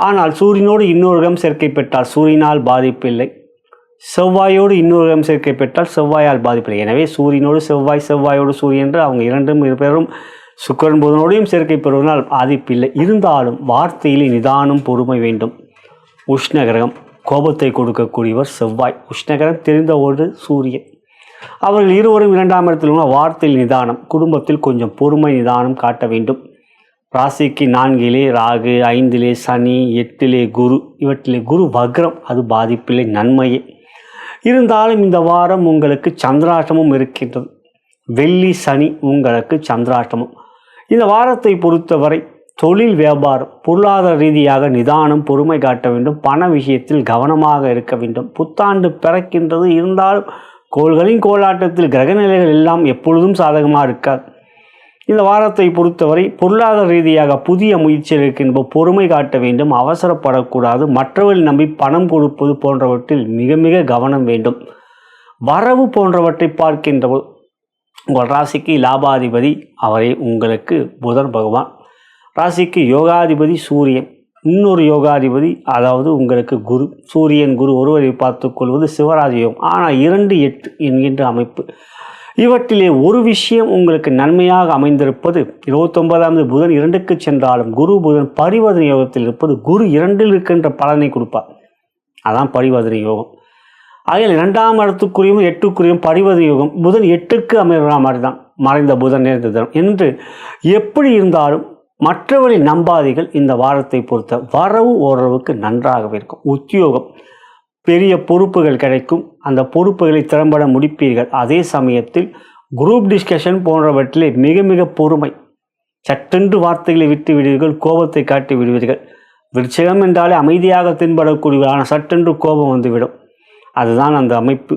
ஆனால் சூரியனோடு இன்னொரு இடம் சேர்க்கை பெற்றால் சூரியனால் பாதிப்பில்லை, செவ்வாயோடு இன்னொரு இடம் சேர்க்கை பெற்றால் செவ்வாயால் பாதிப்பில்லை. எனவே சூரியனோடு செவ்வாய், செவ்வாயோடு சூரியன் என்று அவங்க 2 பேரும் சுக்கிரன் புதனோடையும் சேர்க்கை பெறுவதனால் பாதிப்பில்லை. இருந்தாலும் வார்த்தையிலே நிதானம், பொறுமை வேண்டும். உஷ்ணகிரகம், கோபத்தை கொடுக்கக்கூடியவர் செவ்வாய். உஷ்ணகிரகம் தெரிந்த ஒரு சூரியன். அவர்கள் இருவரும் 2ஆம் இடத்தில் உள்ள வார்த்தையில் நிதானம், குடும்பத்தில் கொஞ்சம் பொறுமை நிதானம் காட்ட வேண்டும். ராசிக்கு 4லே ராகு, 5லே சனி, 8லே குரு. இவற்றிலே குரு வக்ரம், அது பாதிப்பில்லை, நன்மையே. இருந்தாலும் இந்த வாரம் உங்களுக்கு சந்திராஷ்டமம் இருக்கின்றது. வெள்ளி சனி உங்களுக்கு சந்திராஷ்டமம். இந்த வாரத்தை பொறுத்தவரை தொழில், வியாபாரம், பொருளாதார ரீதியாக நிதானம், பொறுமை காட்ட வேண்டும். பண விஷயத்தில் கவனமாக இருக்க வேண்டும். புத்தாண்டு பிறக்கின்றது. இருந்தாலும் கோள்களின் கோலாட்டத்தில் கிரகநிலைகள் எல்லாம் எப்பொழுதும் சாதகமாக இருக்காது. இந்த வாரத்தை பொறுத்தவரை பொருளாதார ரீதியாக புதிய முயற்சிகள் இருக்கின்ற பொறுமை காட்ட வேண்டும். அவசரப்படக்கூடாது. மற்றவர்கள் நம்பி பணம் கொடுப்பது போன்றவற்றில் மிக மிக கவனம் வேண்டும். வரவு போன்றவற்றை பார்க்கின்றவர் உங்கள் ராசிக்கு லாபாதிபதி அவரே உங்களுக்கு புதன் பகவான். ராசிக்கு யோகாதிபதி சூரியன், இன்னொரு யோகாதிபதி அதாவது உங்களுக்கு குரு. சூரியன் குரு ஒருவரை பார்த்து கொள்வது சிவராஜயோகம். ஆனால் 2-8 என்கின்ற அமைப்பு. இவற்றிலே ஒரு விஷயம் உங்களுக்கு நன்மையாக அமைந்திருப்பது 29ஆம் தேதி புதன் 2க்கு சென்றாலும் குரு புதன் பரிவர்த்தனை யோகத்தில் இருப்பது குரு 2ல் இருக்கின்ற பலனை கொடுப்பார். அதான் பரிவர்த்தனை யோகம். ஆகிய 2ஆம் இடத்துக்குரியும் 8க்குரியும் பரிவர்த்தனை யோகம். புதன் 8க்கு அமைகிற மாதிரி தான் மறைந்த புதன் நேர்ந்த தினம் என்று. எப்படி இருந்தாலும் மற்றவர்களை நம்பாதீர்கள். இந்த வாரத்தை பொறுத்த வரவு ஓரளவுக்கு நன்றாகவே இருக்கும். உத்தியோகம், பெரிய பொறுப்புகள் கிடைக்கும். அந்த பொறுப்புகளை திறம்பட முடிப்பீர்கள். அதே சமயத்தில் குரூப் டிஸ்கஷன் போன்றவற்றிலே மிக மிக பொறுமை. சட்டென்று வார்த்தைகளை விட்டு விடுவீர்கள், கோபத்தை காட்டி விடுவீர்கள். விருச்சிகம் என்றாலே அமைதியாக தென்படக்கூடியவர், ஆனால் சட்டென்று கோபம் வந்துவிடும். அதுதான் அந்த அமைப்பு.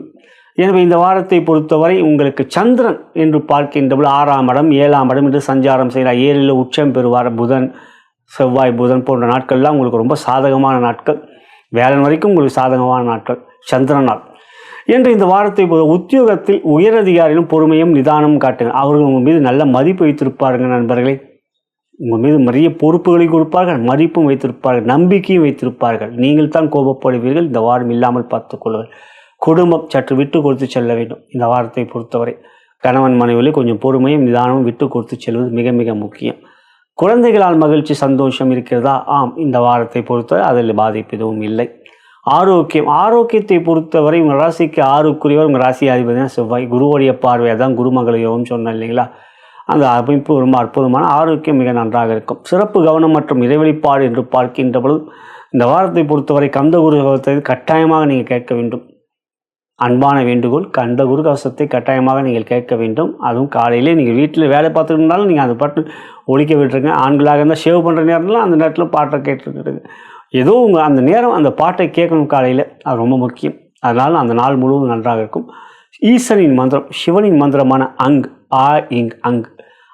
எனவே இந்த வாரத்தை பொறுத்தவரை உங்களுக்கு சந்திரன் என்று பார்க்கின்றபோது 6ஆம் இடம் 7ஆம் இடம் என்று சஞ்சாரம் செய்கிறார். 7ல் உச்சம் பெறுவார். புதன், செவ்வாய், புதன் போன்ற நாட்கள்லாம் உங்களுக்கு ரொம்ப சாதகமான நாட்கள். வேலன் வரைக்கும் உங்களுக்கு சாதகமான நாட்கள் சந்திரன் நாள் என்று இந்த வாரத்தை உத்தியோகத்தில் உயரதிகாரிகளும் பொறுமையும் நிதானம் காட்டுங்க. அவர்கள் உங்கள் மீது நல்ல மதிப்பு வைத்திருப்பார்கள் நண்பர்களே. உங்கள் மீது நிறைய பொறுப்புகளை கொடுப்பார்கள், மதிப்பும் வைத்திருப்பார்கள், நம்பிக்கையும் வைத்திருப்பார்கள். நீங்கள் தான் கோபப்படுவீர்கள். இந்த வாரம் இல்லாமல் பார்த்துக்கொள்ளுங்கள். குடும்பம் சற்று விட்டு கொடுத்து செல்ல வேண்டும். இந்த வாரத்தை பொறுத்தவரை கணவன் மனைவியில் கொஞ்சம் பொறுமையும் நிதானமும் விட்டு கொடுத்து செல்வது மிக மிக முக்கியம். குழந்தைகளால் மகிழ்ச்சி, சந்தோஷம் இருக்கிறதா? ஆம், இந்த வாரத்தை பொறுத்தவரை அதில் பாதிப்பு எதுவும் இல்லை. ஆரோக்கியம், ஆரோக்கியத்தை பொறுத்தவரை உங்கள் ராசிக்கு 6க்குரியவர் உங்கள் ராசி அதிபதினா செவ்வாய். குருவுடைய பார்வை, தான் குருமங்கள யோகம் சொன்னேன் இல்லைங்களா? அந்த அமைப்பு ரொம்ப அற்புதமான ஆரோக்கியம் மிக நன்றாக இருக்கும். சிறப்பு கவனம் மற்றும் இறைவழிப்பாடு என்று பார்க்கின்ற பொழுது இந்த வாரத்தை பொறுத்தவரை கந்த குரு கவசத்தை கட்டாயமாக நீங்கள் கேட்க வேண்டும். அன்பான வேண்டுகோள், கந்த குரு கவசத்தை கட்டாயமாக நீங்கள் கேட்க வேண்டும். அதுவும் காலையிலே நீங்கள் வீட்டில் வேலை பார்த்துட்டு இருந்தாலும் நீங்கள் அந்த பாட்டு ஒழிக்க விட்டுருங்க. ஆண்களாக இருந்தால் ஷேவ் பண்ணுற நேரத்தில் அந்த நேரத்தில் பாட்டை கேட்டுருக்குறது. ஏதோ உங்கள் அந்த நேரம் அந்த பாட்டை கேட்கணும் காலையில், அது ரொம்ப முக்கியம். அதனால் அந்த நாள் முழுவதும் நன்றாக இருக்கும். ஈசனின் மந்திரம், சிவனின் மந்திரமான அங், ஆ இங் அங்.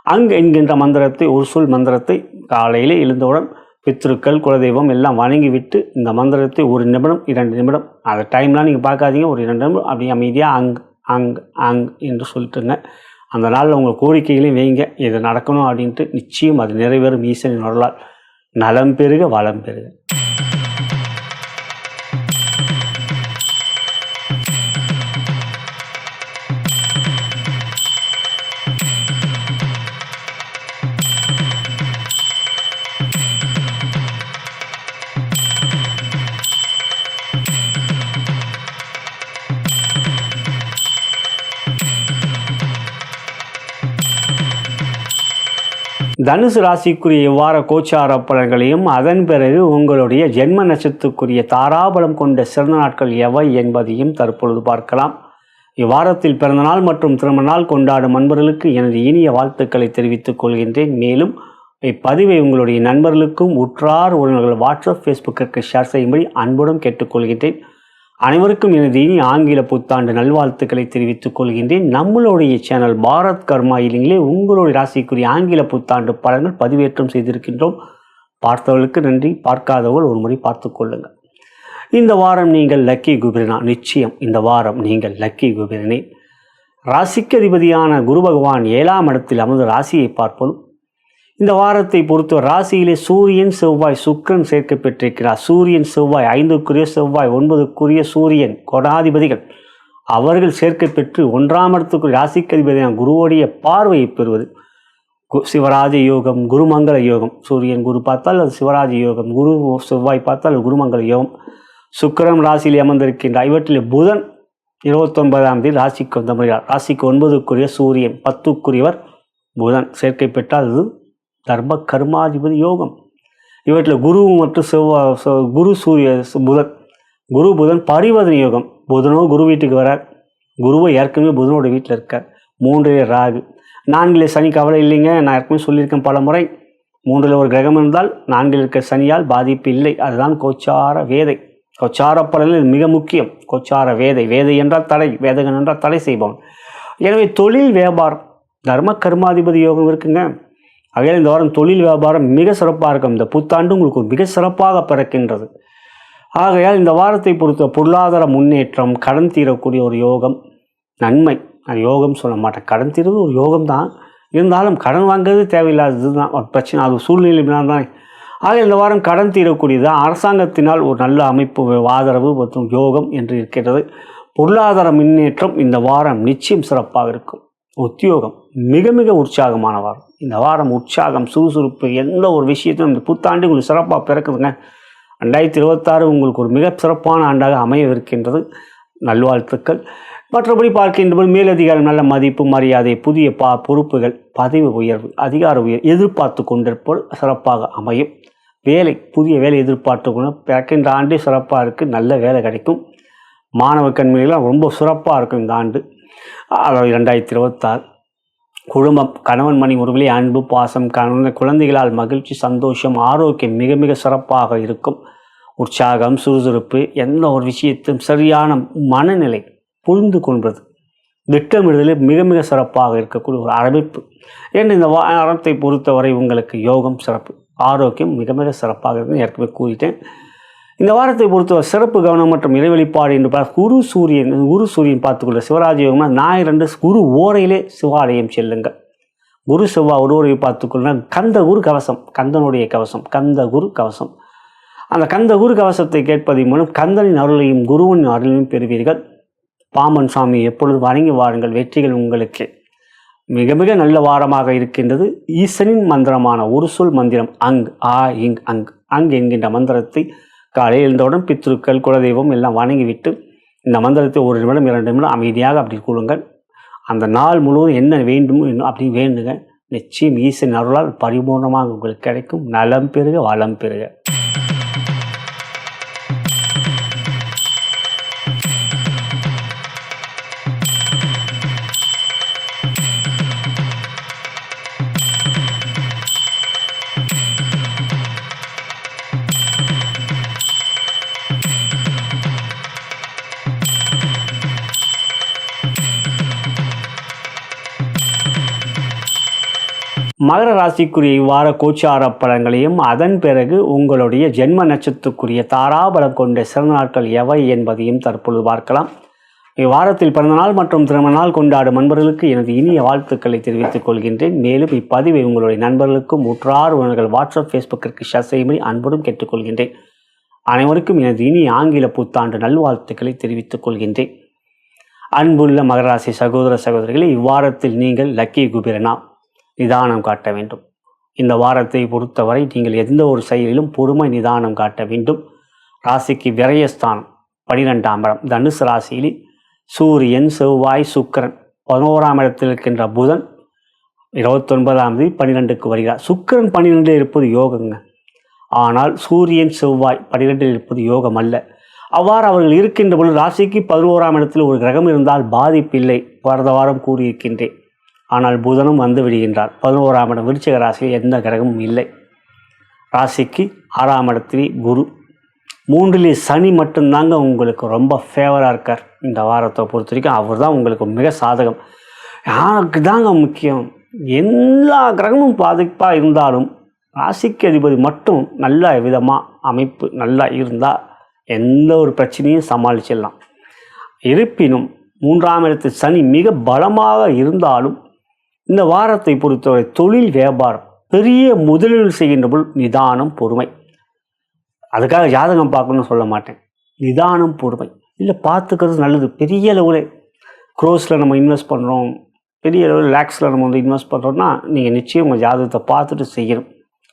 அங் என்கின்ற மந்திரத்தை, ஒரு சொல் மந்திரத்தை காலையில் எழுந்தவுடன் பித்ருக்கள் குலதெய்வம் எல்லாம் வணங்கிவிட்டு இந்த மந்திரத்தை 1 நிமிடம் 2 நிமிடம் அந்த டைம்லாம் நீங்கள் பார்க்காதீங்க, ஒரு 2 நிமிடம் அப்படி அமைதியாக அங் என்று சொல்லிட்டுங்க. அந்த நாளில் உங்கள் கோரிக்கைகளையும் வைங்க, இது நடக்கணும் அப்படின்ட்டு. நிச்சயம் அது நிறைவேறும். ஈசனின் அருளால் நலம் பெருக வளம் பெருக. தனுசு ராசிக்குரிய இவ்வார கோச்சார பலன்களையும் அதன் பிறகு உங்களுடைய ஜென்ம நட்சத்திரத்துக்குரிய தாராபலம் கொண்ட சிறந்த நாட்கள் எவை என்பதையும் தற்பொழுது பார்க்கலாம். இவ்வாரத்தில் பிறந்தநாள் மற்றும் திருமண நாள் கொண்டாடும் நண்பர்களுக்கு எனது இனிய வாழ்த்துக்களை தெரிவித்துக் கொள்கின்றேன். மேலும் இப்பதிவை உங்களுடைய நண்பர்களுக்கும் உற்றார் உறவினர்கள் வாட்ஸ்அப் ஃபேஸ்புக்கிற்கு ஷேர் செய்யும்படி அன்புடன் கேட்டுக்கொள்கின்றேன். அனைவருக்கும் எனது இனி ஆங்கில புத்தாண்டு நல்வாழ்த்துக்களை தெரிவித்துக் கொள்கின்றேன். நம்மளுடைய சேனல் பாரத் கர்மா இல்லைங்களே உங்களுடைய ராசிக்குரிய ஆங்கில புத்தாண்டு பலன்கள் பதிவேற்றம் செய்திருக்கின்றோம். பார்த்தவர்களுக்கு நன்றி, பார்க்காதவர்கள் ஒரு முறை பார்த்து கொள்ளுங்கள். இந்த வாரம் நீங்கள் லக்கி குபேரனா? நிச்சயம் இந்த வாரம் நீங்கள் லக்கி குபேரனே. ராசிக்கு அதிபதியான குரு பகவான் 7ஆம் இடத்தில் அமர்ந்து ராசியை பார்ப்பதும், இந்த வாரத்தை பொறுத்த ராசியிலே சூரியன் செவ்வாய் சுக்கிரன் சேர்க்கை பெற்றிருக்கிறார். சூரியன் செவ்வாய் 5க்குரிய செவ்வாய் 9க்குரிய சூரியன் கோடாதிபதிகள் அவர்கள் சேர்க்கை பெற்று 1ஆம் இடத்துக்குரிய ராசிக்கு அதிபதியான குருவோடைய பார்வையை பெறுவது சிவராஜ யோகம், குருமங்கள யோகம். சூரியன் குரு பார்த்தால் அது சிவராஜ யோகம், குரு செவ்வாய் பார்த்தால் அது குருமங்கள யோகம். சுக்கிரன் ராசியில் அமர்ந்திருக்கின்ற இவற்றில் புதன் 29ஆம் தேதி ராசிக்கு வந்த முறையார். ராசிக்கு 9க்குரிய சூரியன் 10க்குரியவர் புதன் சேர்க்கை பெற்றால் அது தர்ம கர்மாதிபதி யோகம். இவற்றில் குரு மற்றும் குரு சூரிய குரு புதன் பரிவர்த்தனை யோகம். புதனோ குரு வீட்டுக்கு வரார், குருவை ஏற்கனவே புதனோட வீட்டில் இருக்கார். 3ல் ராகு, 4ல் சனி. கவலை இல்லைங்க, நான் ஏற்கனவே சொல்லியிருக்கேன் பல முறை. 3ல் ஒரு கிரகம் இருந்தால் 4ல் இருக்க சனியால் பாதிப்பு இல்லை. அதுதான் கோச்சார வேதை. கோச்சார பலனில் மிக முக்கியம் கோச்சார வேதை. வேதை என்றால் தடை, வேதகன் என்றால் தடை செய்பவன். எனவே தொழில் வியாபாரம் தர்ம கர்மாதிபதி யோகம் இருக்குங்க. ஆகையால் இந்த வாரம் தொழில் வியாபாரம் மிக சிறப்பாக இருக்கும். இந்த புத்தாண்டு உங்களுக்கு மிக சிறப்பாக பிறக்கின்றது. ஆகையால் இந்த வாரத்தை பொறுத்த பொருளாதார முன்னேற்றம், கடன் தீரக்கூடிய ஒரு யோகம், நன்மை. நான் யோகம் சொல்ல மாட்டேன், கடன் தீர்வது ஒரு யோகம் தான். இருந்தாலும் கடன் வாங்குறது தேவையில்லாதது தான் ஒரு பிரச்சனை, அது சூழ்நிலை தானே. ஆக இந்த வாரம் கடன் தீரக்கூடியது அரசாங்கத்தினால் ஒரு நல்ல அமைப்பு, ஆதரவு மற்றும் யோகம் என்று இருக்கிறது. பொருளாதார முன்னேற்றம் இந்த வாரம் நிச்சயம் சிறப்பாக இருக்கும். உத்தியோகம் மிக மிக உற்சாகமான வாரம். இந்த வாரம் உற்சாகம், சுறுசுறுப்பு, எந்த ஒரு விஷயத்தையும் இந்த புத்தாண்டு உங்களுக்கு சிறப்பாக பிறக்குதுங்க. 2026 உங்களுக்கு ஒரு மிக சிறப்பான ஆண்டாக அமையவிருக்கின்றது. நல்வாழ்த்துக்கள். மற்றபடி பார்க்கின்றபோது மேலதிகாரி நல்ல மதிப்பு, மரியாதை, புதிய பொறுப்புகள், பதவி உயர்வு, அதிகார உயர்வு எதிர்பார்த்து கொண்டிருப்போல் சிறப்பாக அமையும். வேலை, புதிய வேலை எதிர்பார்த்து கொண்டு பிறக்கின்ற ஆண்டே சிறப்பாக இருக்குது. நல்ல வேலை கிடைக்கும். மாணவ கண்மணிகளாம் ரொம்ப சிறப்பாக இருக்கும் இந்த ஆண்டு. அதாவது 2026 குடும்பம், கணவன் மணி உறவிலே அன்பு, பாசம், குழந்தைகளால் மகிழ்ச்சி, சந்தோஷம், ஆரோக்கியம் மிக மிக சிறப்பாக இருக்கும். உற்சாகம், சுறுசுறுப்பு, எந்த ஒரு விஷயத்தையும் சரியான மனநிலை புரிந்து கொள்வது, திட்டமிடுதலில் மிக மிக சிறப்பாக இருக்கக்கூடிய ஒரு அமைப்பு. ஏன்னு இந்த வாரத்தை பொறுத்தவரை உங்களுக்கு யோகம் சிறப்பு, ஆரோக்கியம் மிக மிக சிறப்பாக இருக்குன்னு ஏற்கனவே கூறிட்டேன். இந்த வாரத்தை பொறுத்தவரை சிறப்பு கவனம் மற்றும் இறைவழிப்பாடு என்று குரு சூரியன் பார்த்துக்கொள்ள சிவராஜ யோகம்னா ஞாயிறு குரு ஓரையிலே சிவாலயம் செல்லுங்கள். குரு செவ்வாய் ஒருவரை பார்த்துக்கொள்ள கந்த குரு கவசம், கந்தனுடைய கவசம், கந்த குரு கவசம். அந்த கந்த குரு கவசத்தை கேட்பதன் மூலம் கந்தனின் அருளையும் குருவின் அருளையும் பெறுவீர்கள். பாம்பன் சாமி எப்பொழுது வணங்கி வாருங்கள், வெற்றிகள் உங்களுக்கு. மிக மிக நல்ல வாரமாக இருக்கின்றது. ஈசனின் மந்திரமான ஒரு சொல் மந்திரம் அங் என்கின்ற மந்திரத்தை காலையில் எழுந்தவுடன் பித்ருக்கள் குலதெய்வம் எல்லாம் வணங்கிவிட்டு இந்த மந்திரத்தை 1 நிமிடம் 2 நிமிடம் அமைதியாக அப்படி கூறுங்கள். அந்த நாள் முழுவதும் என்ன வேண்டும் அப்படி வேண்டுங்க. நிச்சயம் ஈசன் அருளால் பரிபூர்ணமாக உங்களுக்கு கிடைக்கும். நலம் பெறுக வளம் பெறுக. மகர ராசிக்குரிய இவ்வார கோச்சார பலன்களையும் அதன் பிறகு உங்களுடைய ஜென்ம நட்சத்திரத்துக்குரிய தாராபலம் கொண்ட சிறந்த நாட்கள் எவை என்பதையும் தற்பொழுது பார்க்கலாம். இவ்வாரத்தில் பிறந்தநாள் மற்றும் திருமண நாள் கொண்டாடும் நண்பர்களுக்கு எனது இனிய வாழ்த்துக்களை தெரிவித்துக் கொள்கின்றேன். மேலும் இப்பதிவை உங்களுடைய நண்பர்களுக்கும் உற்றார் உறவினர்கள் வாட்ஸ்அப் ஃபேஸ்புக்கிற்கு ஷேர் செய்யும்படி அன்புடன் கேட்டுக்கொள்கின்றேன். அனைவருக்கும் எனது இனிய ஆங்கில புத்தாண்டு நல்வாழ்த்துக்களை தெரிவித்துக் கொள்கின்றேன். அன்புள்ள மகராசி சகோதர சகோதரிகளை, இவ்வாரத்தில் நீங்கள் லக்கி குபேரனா நிதானம் காட்ட வேண்டும். இந்த வாரத்தை பொறுத்தவரை நீங்கள் எந்த ஒரு செயலிலும் பொறுமை நிதானம் காட்ட வேண்டும். ராசிக்கு விரயஸ்தானம் 12ஆம் இடம் தனுசு ராசியில் சூரியன் செவ்வாய் சுக்கிரன் 11ஆம் இடத்தில் இருக்கின்ற புதன் 29ஆம் தேதி 12க்கு வருகிறார். சுக்கிரன் 12 இருப்பது யோகங்க. ஆனால் சூரியன் செவ்வாய் 12 இருப்பது யோகம் அல்ல. அவ்வாறு அவர்கள் இருக்கின்ற பொழுது ராசிக்கு 11ஆம் இடத்தில் ஒரு கிரகம் இருந்தால் பாதிப்பில்லை, வரத வாரம் கூறியிருக்கின்றேன். ஆனால் புதனும் வந்து விடுகின்றார். 11ஆம் இடம் விருச்சிக ராசியில் எந்த கிரகமும் இல்லை. ராசிக்கு 6ஆம் இடத்திலே குரு, 3லே சனி மட்டும்தாங்க உங்களுக்கு ரொம்ப ஃபேவராக இருக்கார். இந்த வாரத்தை பொறுத்த வரைக்கும் அவர் தான் உங்களுக்கு மிக சாதகம். யாருக்கு தாங்க முக்கியம். எல்லா கிரகமும் பாதிப்பாக இருந்தாலும் ராசிக்கு அதிபதி மட்டும் நல்ல விதமாக அமைப்பு நல்லா இருந்தால் எந்த ஒரு பிரச்சனையும் சமாளிச்சிடலாம். இருப்பினும் 3ஆம் இடத்து சனி மிக பலமாக இருந்தாலும் இந்த வாரத்தை பொறுத்தவரை தொழில் வியாபாரம் பெரிய முதலீடு செய்கின்ற போது நிதானம் பொறுமை. அதுக்காக ஜாதகம் பார்க்கணும்னு சொல்ல மாட்டேன். நிதானம் பொறுமை இல்லை பார்த்துக்கிறது நல்லது. பெரிய அளவில் க்ரோஸில் நம்ம இன்வெஸ்ட் பண்ணுறோம், பெரிய அளவில் லேக்ஸில் நம்ம வந்து இன்வெஸ்ட் பண்ணுறோம்னா நீங்கள் நிச்சயம் உங்கள் ஜாதகத்தை பார்த்துட்டு செய்யணும்.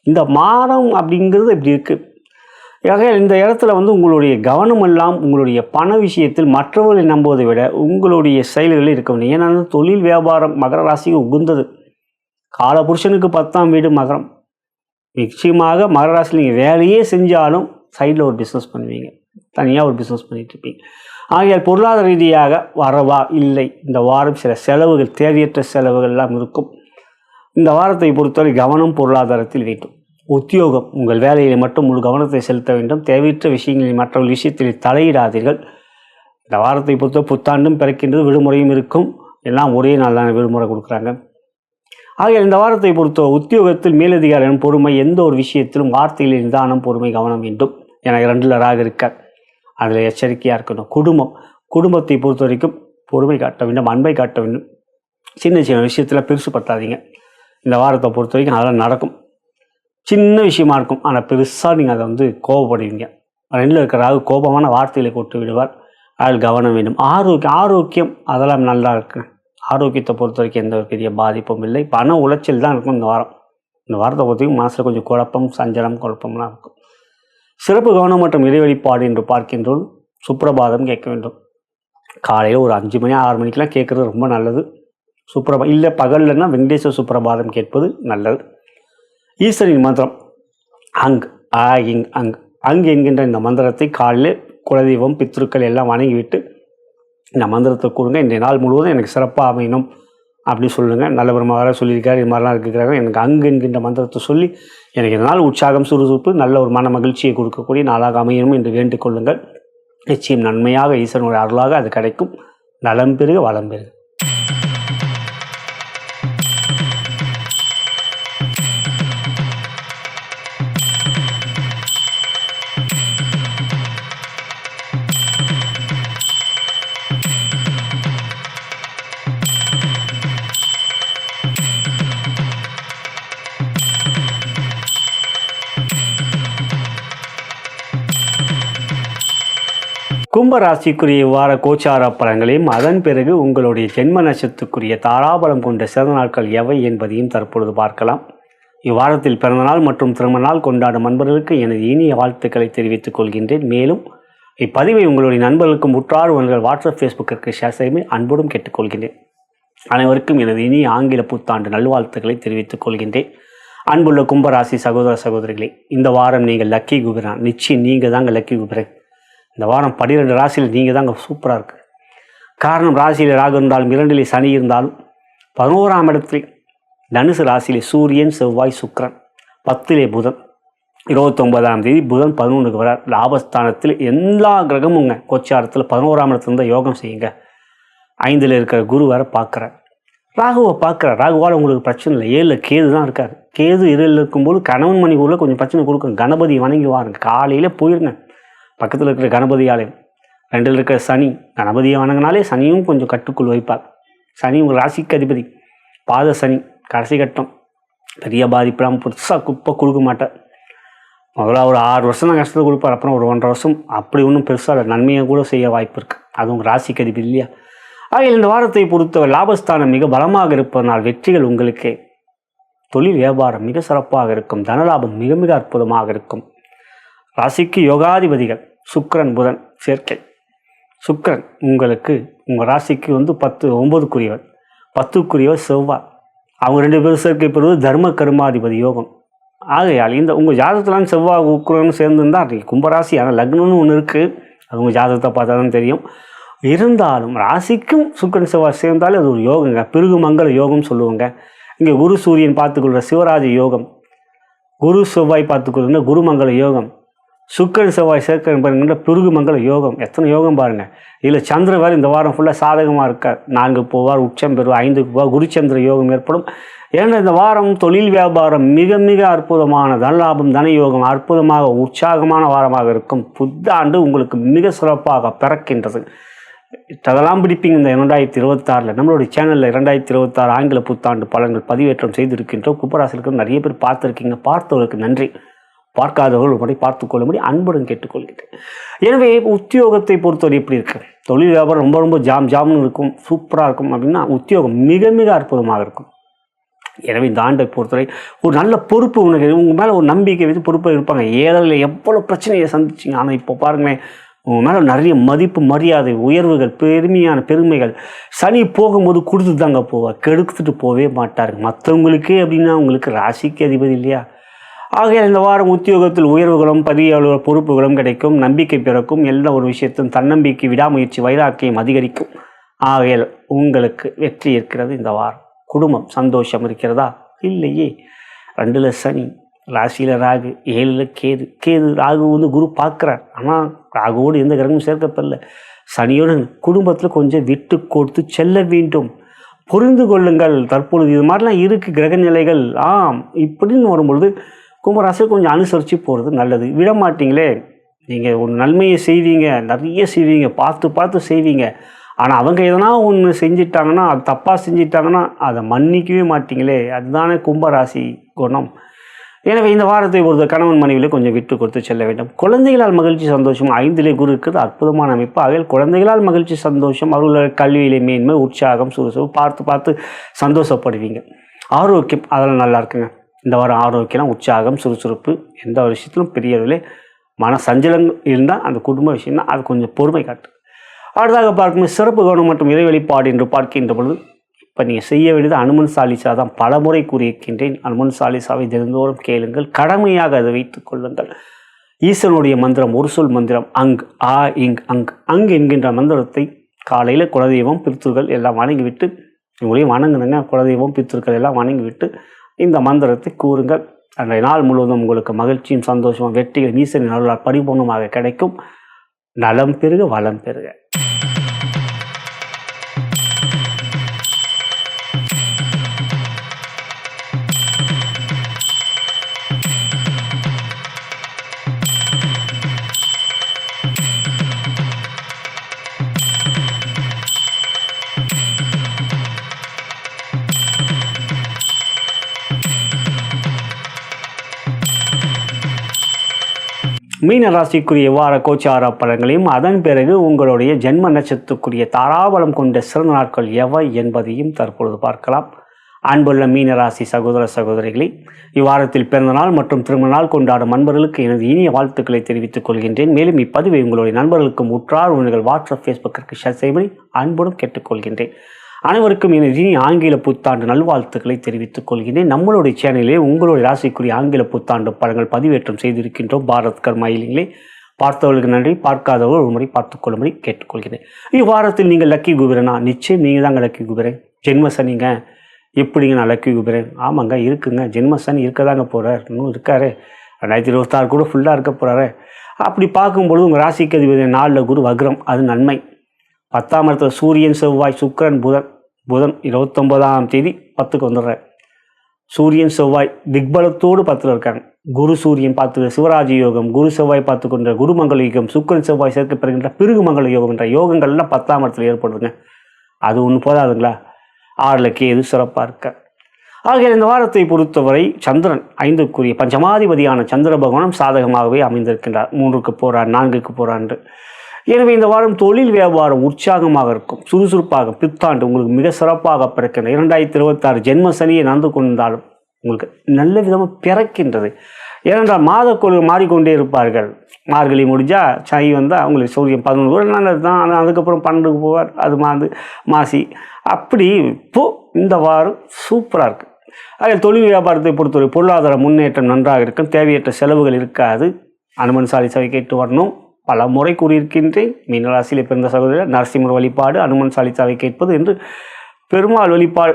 இந்த மாதம் அப்படிங்கிறது இப்படி இருக்குது. இந்த இடத்துல வந்து உங்களுடைய கவனம் எல்லாம் உங்களுடைய பண விஷயத்தில் மற்றவர்களை நம்புவதை விட உங்களுடைய செயல்களில் இருக்க வேண்டும். ஏன்னா தொழில் வியாபாரம் மகர ராசிக்கு உகுந்தது. காலபுருஷனுக்கு 10ஆம் வீடு மகரம். நிச்சயமாக மகர ராசியில் நீங்கள் வேலையே செஞ்சாலும் சைடில் ஒரு பிஸ்னஸ் பண்ணுவீங்க, தனியாக ஒரு பிஸ்னஸ் பண்ணிட்டு இருப்பீங்க. ஆகையால் பொருளாதார ரீதியாக வரவா இல்லை. இந்த வாரம் சில செலவுகள், தேவையற்ற செலவுகள் எல்லாம் இருக்கும். இந்த வாரத்தை பொறுத்தவரை கவனம் பொருளாதாரத்தில் வேண்டும். உத்தியோகம், உங்கள் வேலையில் மட்டும் முழு கவனத்தை செலுத்த வேண்டும். தேவையற்ற விஷயங்களில் மற்றவர்கள் விஷயத்தில் தலையிடாதீர்கள். இந்த வாரத்தை பொறுத்த புத்தாண்டும் பிறக்கின்றது, விடுமுறையும் இருக்கும். எல்லாம் ஒரே நாள் தான் விடுமுறை கொடுக்குறாங்க. ஆகிய இந்த வாரத்தை பொறுத்த உத்தியோகத்தில் மேலதிகாரியின் பொறுமை, எந்த ஒரு விஷயத்திலும் வார்த்தையில் நிதானம் பொறுமை கவனம் வேண்டும். எனக்கு 2ல் ராகு இருக்க, அதில் எச்சரிக்கையாக இருக்கணும். குடும்பத்தை பொறுத்த வரைக்கும் பொறுமை காட்ட வேண்டும், அன்பை காட்ட வேண்டும். சின்ன சின்ன விஷயத்தில் பெருசுப்படுத்தாதீங்க. இந்த வாரத்தை பொறுத்த வரைக்கும் அதெல்லாம் நடக்கும். சின்ன விஷயமா இருக்கும், ஆனால் பெருசாக நீங்கள் அதை வந்து கோபப்படுவீங்க. 2ல் இருக்கிற ராகு கோபமான வார்த்தைகளை கொட்டு விடுவார். அதில் கவனம் வேண்டும். ஆரோக்கியம் அதெல்லாம் நல்லா இருக்கு. ஆரோக்கியத்தை பொறுத்த வரைக்கும் எந்த ஒரு பெரிய பாதிப்பும் இல்லை. பண உளைச்சல் தான் இருக்கும் இந்த வாரம். இந்த வாரத்தை பொறுத்த வரைக்கும் மனசில் கொஞ்சம் குழப்பம், சஞ்சலம், குழப்பம்லாம் இருக்கும். சிறப்பு கவனம் மற்றும் இறைவழிப்பாடு என்று பார்க்கின்றோம். சுப்பிரபாதம் கேட்க வேண்டும். காலையில் ஒரு 5 மணி 6 மணிக்கெலாம் கேட்குறது ரொம்ப நல்லது. இல்லை பகல்லன்னா வெங்கடேஸ்வர சுப்பிரபாதம் கேட்பது நல்லது. ஈஸ்வரின் மந்திரம் அங் என்கின்ற இந்த மந்திரத்தை காலையில் குலதெய்வம் பித்ருக்கள் எல்லாம் வணங்கிவிட்டு இந்த மந்திரத்தை கூறுங்க. இன்றைய நாள் முழுவதும் எனக்கு சிறப்பாக அமையணும் அப்படி சொல்லுங்கள். நல்லபெருமா வர சொல்லியிருக்காரு, இது மாதிரிலாம் இருக்கிறாங்க. எனக்கு என்கின்ற மந்திரத்தை சொல்லி எனக்கு இந்த நாள் உற்சாகம், சுறுசுறுப்பு, நல்ல ஒரு மன மகிழ்ச்சியை கொடுக்கக்கூடிய நாளாக அமையணும் என்று வேண்டிக் கொள்ளுங்கள். நிச்சயம் நன்மையாக ஈஸ்வரனுடைய அருளாக அது கிடைக்கும். நலம் பெருக வளம் பெருக. கும்பராசிக்குரிய வார கோச்சார பலன்களையும் அதன் பிறகு உங்களுடைய ஜென்ம நட்சத்திரத்துக்குரிய தாராபலம் கொண்ட சிறந்த நாட்கள் எவை என்பதையும் தற்பொழுது பார்க்கலாம். இவ்வாரத்தில் பிறந்தநாள் மற்றும் திருமண நாள் கொண்டாடும் நண்பர்களுக்கு எனது இனிய வாழ்த்துக்களை தெரிவித்துக் கொள்கின்றேன். மேலும் இப்பதிவை உங்களுடைய நண்பர்களுக்கும் உற்றார் உறவினர்கள் வாட்ஸ்அப் ஃபேஸ்புக்கிற்கு ஷேர் செய்ய அன்புடன் கேட்டுக்கொள்கின்றேன். அனைவருக்கும் எனது இனிய ஆங்கில புத்தாண்டு நல்வாழ்த்துக்களை தெரிவித்துக் கொள்கின்றேன். அன்புள்ள கும்பராசி சகோதர சகோதரிகளே, இந்த வாரம் நீங்கள் லக்கி குபேரன். நிச்சயம் நீங்கள் தாங்க லக்கி குபேரன். இந்த வாரம் 12 ராசியில் நீங்கள் தாங்க சூப்பராக இருக்குது. காரணம், ராசியில் ராகு இருந்தாலும் 2லே சனி இருந்தாலும் 11ஆம் இடத்தில் தனுசு ராசியிலே சூரியன் செவ்வாய் சுக்கிரன், 10லே புதன், 29ஆம் தேதி புதன் 11க்கு வர லாபஸ்தானத்தில் எல்லா கிரகமுங்க கோச்சாரத்தில் 11ஆம் இடத்துல இருந்தால் யோகம் செய்யுங்க. 5ல் இருக்கிற குரு வர பார்க்குறேன். ராகுவை பார்க்குறார். ராகுவால் உங்களுக்கு பிரச்சனை இல்லை. 7 கேது தான் இருக்கார். கேது 2 இருக்கும்போது கணவன் மனைவிக்குள்ள கொஞ்சம் பிரச்சனை கொடுக்கும். கணபதி வணங்கி வாருங்க, காலையில் போயிருங்க பக்கத்தில் இருக்கிற கணபதி ஆலயம். 2 இருக்கிற சனி, கணபதியை வணங்கினாலே சனியும் கொஞ்சம் கட்டுக்குள் வைப்பார். சனி உங்கள் ராசிக்கு அதிபதி. பாத சனி கடைசி கட்டம், பெரிய பாதிப்பெல்லாம் புதுசாக குப்பை கொடுக்க மாட்டார். முதல்ல ஒரு 6 வருஷம் தான் கஷ்டத்தை கொடுப்பார். அப்புறம் ஒரு 1.5 வருஷம் அப்படி ஒன்றும் பெருசாக நன்மையை கூட செய்ய வாய்ப்பு இருக்குது. அது உங்கள் ராசிக்கு அதிபதி இல்லையா? ஆகையில் இந்த வாரத்தை பொறுத்தவரை லாபஸ்தானம் மிக பலமாக இருப்பதனால் வெற்றிகள் உங்களுக்கு. தொழில் வியாபாரம் மிக சிறப்பாக இருக்கும். தனலாபம் மிக மிக அற்புதமாக இருக்கும். ராசிக்கு யோகாதிபதிகள் சுக்கிரன் புதன் சேர்க்கை. சுக்கிரன் உங்களுக்கு உங்கள் ராசிக்கு 9க்குரியவர், 10க்குரியவர் செவ்வாய். அவங்க 2 பேரும் சேர்க்கை பெறுவது தர்ம கர்மாதிபதி யோகம். ஆகையால் இந்த உங்கள் ஜாதகத்திலான செவ்வாய் உக்கிரன் சேர்ந்துருந்தால் கும்பராசி. ஆனால் லக்னம்னு ஒன்று இருக்குது, அது உங்கள் ஜாதகத்தை பார்த்தா தான் தெரியும். இருந்தாலும் ராசிக்கும் சுக்கிரன் செவ்வாய் சேர்ந்தாலே அது ஒரு யோகங்க, பிருகு மங்கள யோகம் சொல்லுவாங்க. இங்கே குரு சூரியன் பார்த்துக்கொள்கிற சிவராஜ யோகம், குரு செவ்வாய் பார்த்துக்கொள்கிற குருமங்கள யோகம், சுக்கிரன் செவ்வாய் சேர்க்க பாருங்கிற பிருகு மங்கள யோகம். எத்தனை யோகம் பாருங்கள். இதில் சந்திர வேறு இந்த வாரம் ஃபுல்லாக சாதகமாக இருக்கார். 4 போவார், உச்சம் பெறுவார், 5க்கு போவார், குருச்சந்திர யோகம் ஏற்படும். ஏன்னா இந்த வாரம் தொழில் வியாபாரம் மிக மிக அற்புதமான தனலாபம் தன யோகம் அற்புதமாக உற்சாகமான வாரமாக இருக்கும். புத்தாண்டு உங்களுக்கு மிக சிறப்பாக பிறக்கின்றது. அதெல்லாம் பிடிப்பீங்க இந்த 2026. நம்மளுடைய சேனலில் 2026 ஆங்கில புத்தாண்டு பலன்கள் பதிவேற்றம் செய்திருக்கின்றோம். கும்பராசிக்கு நிறைய பேர் பார்த்துருக்கீங்க. பார்த்தவர்களுக்கு நன்றி. பார்க்காதவர்கள் ஒரு முறை பார்த்துக்கொள்ளும்படி அன்புடன் கேட்டுக்கொள்கிறேன். எனவே உத்தியோகத்தை பொறுத்தவரை எப்படி இருக்கு? தொழில் வியாபாரம் ரொம்ப ரொம்ப ஜாம்னு இருக்கும், சூப்பராக இருக்கும். அப்படின்னா உத்தியோகம் மிக மிக அற்புதமாக இருக்கும். எனவே இந்த ஆண்டை பொறுத்தவரை ஒரு நல்ல பொறுப்பு உனக்கு, உங்கள் மேலே ஒரு நம்பிக்கை வைத்து பொறுப்பாக இருப்பாங்க. ஏழையில் எவ்வளோ பிரச்சனையை சந்திச்சிங்க, ஆனால் இப்போ பாருங்களேன் உங்கள் மேலே நிறைய மதிப்பு மரியாதை உயர்வுகள் பெருமையான பெருமைகள். சனி போகும்போது கொடுத்து தாங்க போவார், கெடுத்துட்டு போவே மாட்டாருங்க. மற்றவங்களுக்கே அப்படின்னா உங்களுக்கு ராசிக்கு அதிபதி இல்லையா? ஆகையால் இந்த வாரம் உத்தியோகத்தில் உயர்வுகளும் பதவி பொறுப்புகளும் கிடைக்கும். நம்பிக்கை பிறக்கும். எல்லா ஒரு விஷயத்தும் தன்னம்பிக்கை விடாமுயற்சி வைராக்கியம் அதிகரிக்கும். ஆகையால் உங்களுக்கு வெற்றி இருக்கிறது இந்த வாரம். குடும்பம் சந்தோஷம் இருக்கிறதா? இல்லையே. 2ல் சனி, ராசியில் ராகு, 7ல் கேது. ராகு குரு பார்க்குறார். ஆனால் ராகுவோடு எந்த கிரகமும் சேர்க்கப்படல. சனியோடு குடும்பத்தில் கொஞ்சம் விட்டு கொடுத்து செல்ல வேண்டும். புரிந்து கொள்ளுங்கள். தற்பொழுது இது மாதிரிலாம் இருக்குது கிரக நிலைகள். இப்படின்னு வரும்பொழுது கும்பராசி கொஞ்சம் அனுசரித்து போகிறது நல்லது. விட மாட்டிங்களே. நீங்கள் ஒரு நன்மையை செய்வீங்க, நிறைய செய்வீங்க, பார்த்து செய்வீங்க. ஆனால் அவங்க எதனா ஒன்று செஞ்சிட்டாங்கன்னா, அது தப்பாக செஞ்சிட்டாங்கன்னா அதை மன்னிக்கவே மாட்டிங்களே. அதுதானே கும்பராசி குணம். எனவே இந்த வாரத்தை ஒரு கணவன் மனைவியில் கொஞ்சம் விட்டு கொடுத்து செல்ல வேண்டும். குழந்தைகளால் மகிழ்ச்சி சந்தோஷம். 5லே குரு இருக்கிறது அற்புதமான அமைப்பு. ஆகையில் குழந்தைகளால் மகிழ்ச்சி சந்தோஷம், அவர்களோட கல்வியிலே மேன்மை, உற்சாகம், சுறுசுறுப்பு பார்த்து சந்தோஷப்படுவீங்க. ஆரோக்கியம் அதெல்லாம் நல்லா இருக்குங்க. இந்த வாரம் ஆரோக்கியம், உற்சாகம், சுறுசுறுப்பு, எந்த ஒரு விஷயத்திலும் பெரிய அளவில் மன சஞ்சலங்கள் இருந்தால் அந்த குடும்ப விஷயம் தான், அது கொஞ்சம் பொறுமை காட்டு. அடுத்ததாக பார்க்கும்போது சிறப்பு கவனம் மற்றும் இறை வெளிப்பாடு என்று பார்க்கின்ற பொழுது இப்போ நீங்கள் செய்ய வேண்டியது அனுமன் சாலிசா தான். பலமுறை கூறியிருக்கின்றேன். அனுமன் சாலிசாவை தினந்தோறும் கேளுங்கள், கடமையாக அதை வைத்துக் கொள்ளுங்கள். ஈசனுடைய மந்திரம் ஒரு சொல் மந்திரம் அங் என்கின்ற மந்திரத்தை காலையில் குலதெய்வம் பித்ருக்கள் எல்லாம் வணங்கிவிட்டு, உங்களையும் வணங்குனுங்க, குலதெய்வம் பித்ருக்கள் எல்லாம் வணங்கிவிட்டு இந்த மந்திரத்தை கூறுங்கள். அன்றைய நாள் முழுவதும் உங்களுக்கு மகிழ்ச்சியும் சந்தோஷமும் வெற்றிகள் ஈசனின் அருளால் பரிபூர்ணமாக கிடைக்கும். நலம் பெருக வளம் பெருக. மீன ராசிக்குரிய வார கோச்சார பலன்களையும் அதன் பிறகு உங்களுடைய ஜென்ம நட்சத்திரத்துக்குரிய தாராபலம் கொண்ட சிறந்த நாட்கள் எவை என்பதையும் தற்பொழுது பார்க்கலாம். அன்புள்ள மீனராசி சகோதர சகோதரிகளை, இவ்வாரத்தில் பிறந்தநாள் மற்றும் திருமண நாள் கொண்டாடும் நண்பர்களுக்கு எனது இனிய வாழ்த்துக்களை தெரிவித்துக் கொள்கின்றேன். மேலும் இப்பதிவை உங்களுடைய நண்பர்களுக்கும் உற்றார் உறவினர்கள் வாட்ஸ்அப் ஃபேஸ்புக்கிற்கு ஷேர் செய்யும்படி அன்புடன் கேட்டுக்கொள்கின்றேன். அனைவருக்கும் எனது இனி ஆங்கில புத்தாண்டு நல்வாழ்த்துக்களை தெரிவித்துக் கொள்கின்றேன். நம்மளுடைய சேனலிலே உங்களுடைய ராசிக்குரிய ஆங்கில புத்தாண்டு பலன்கள் பதிவேற்றம் செய்திருக்கின்றோம். பாரத் கர்மா இல்லைங்களே. பார்த்தவர்களுக்கு நன்றி, பார்க்காதவர்கள் ஒரு முறை பார்த்துக்கொள்ளும்படி கேட்டுக்கொள்கிறேன். இவ்வாரத்தில் நீங்கள் லக்கி குபேரனா? நிச்சயம் நீங்கள் தாங்க லக்கி குபேரன். ஜென்மசனிங்க. எப்படிங்க நான் லக்கி குபேரன்? ஆமாங்க இருக்குங்க. ஜென்மசனி இருக்க தாங்க போகிறார், இன்னும் இருக்காரு. 2026 கூட ஃபுல்லாக இருக்க போகிறாரு. அப்படி பார்க்கும்பொழுது உங்கள் ராசிக்கு அதிபதி 4ல் குரு வக்ரம், அது நன்மை. 10ஆம் இடத்துல சூரியன் செவ்வாய் சுக்கிரன் புதன் புதன் 29ஆம் தேதி 10க்கு வந்துடுறார். சூரியன் செவ்வாய் திக்பலத்தோடு 10ல் இருக்காங்க. குரு சூரியன் பார்த்து சிவராஜ யோகம், குரு செவ்வாய் பார்த்து கொண்ட குருமங்கல யோகம், சுக்கிரன் செவ்வாய் சேர்க்க பெறுகின்ற பிருகுமங்கல யோகம் என்ற யோகங்கள்லாம் 10ஆம் இடத்துல ஏற்படுதுங்க. அது ஒன்று போதாதுங்களா, 6ல் கேது சிறப்பாக இருக்க. ஆகிய இந்த வாரத்தை பொறுத்தவரை சந்திரன் 5க்குரிய பஞ்சமாதிபதியான சந்திர பகவானும் சாதகமாகவே அமைந்திருக்கின்றார். 3க்கு போகிறார், 4க்கு போகிறார். எனவே இந்த வாரம் தொழில் வியாபாரம் உற்சாகமாக இருக்கும், சுறுசுறுப்பாக பித்தாண்டு உங்களுக்கு மிக சிறப்பாக பிறக்கின்ற 2026 ஜென்ம சனியை நடந்து கொண்டாலும் உங்களுக்கு நல்ல விதமாக பிறக்கின்றது. ஏனென்றால் மாதக்கொழு மாறிக்கொண்டே இருப்பார்கள். மார்கழி முடிஞ்சால் சனி வந்தால் அவங்களுக்கு சூரியன் 11 நல்லது தான். ஆனால் அதுக்கப்புறம் 12க்கு போவார், அது மாசி. அப்படி இப்போது இந்த வாரம் சூப்பராக இருக்குது. அதில் தொழில் வியாபாரத்தை பொறுத்தவரை பொருளாதார முன்னேற்றம் நன்றாக இருக்கும், தேவையற்ற செலவுகள் இருக்காது. அனுமன் சாலிசாவை கேட்டு வரணும். பல முறை கூறியிருக்கின்றேன். மீனராசியில் பிறந்த சகோதரர் நரசிம்மர் வழிபாடு, அனுமன் சாலிசாவை கேட்பது என்று பெருமாள் வழிபாடு,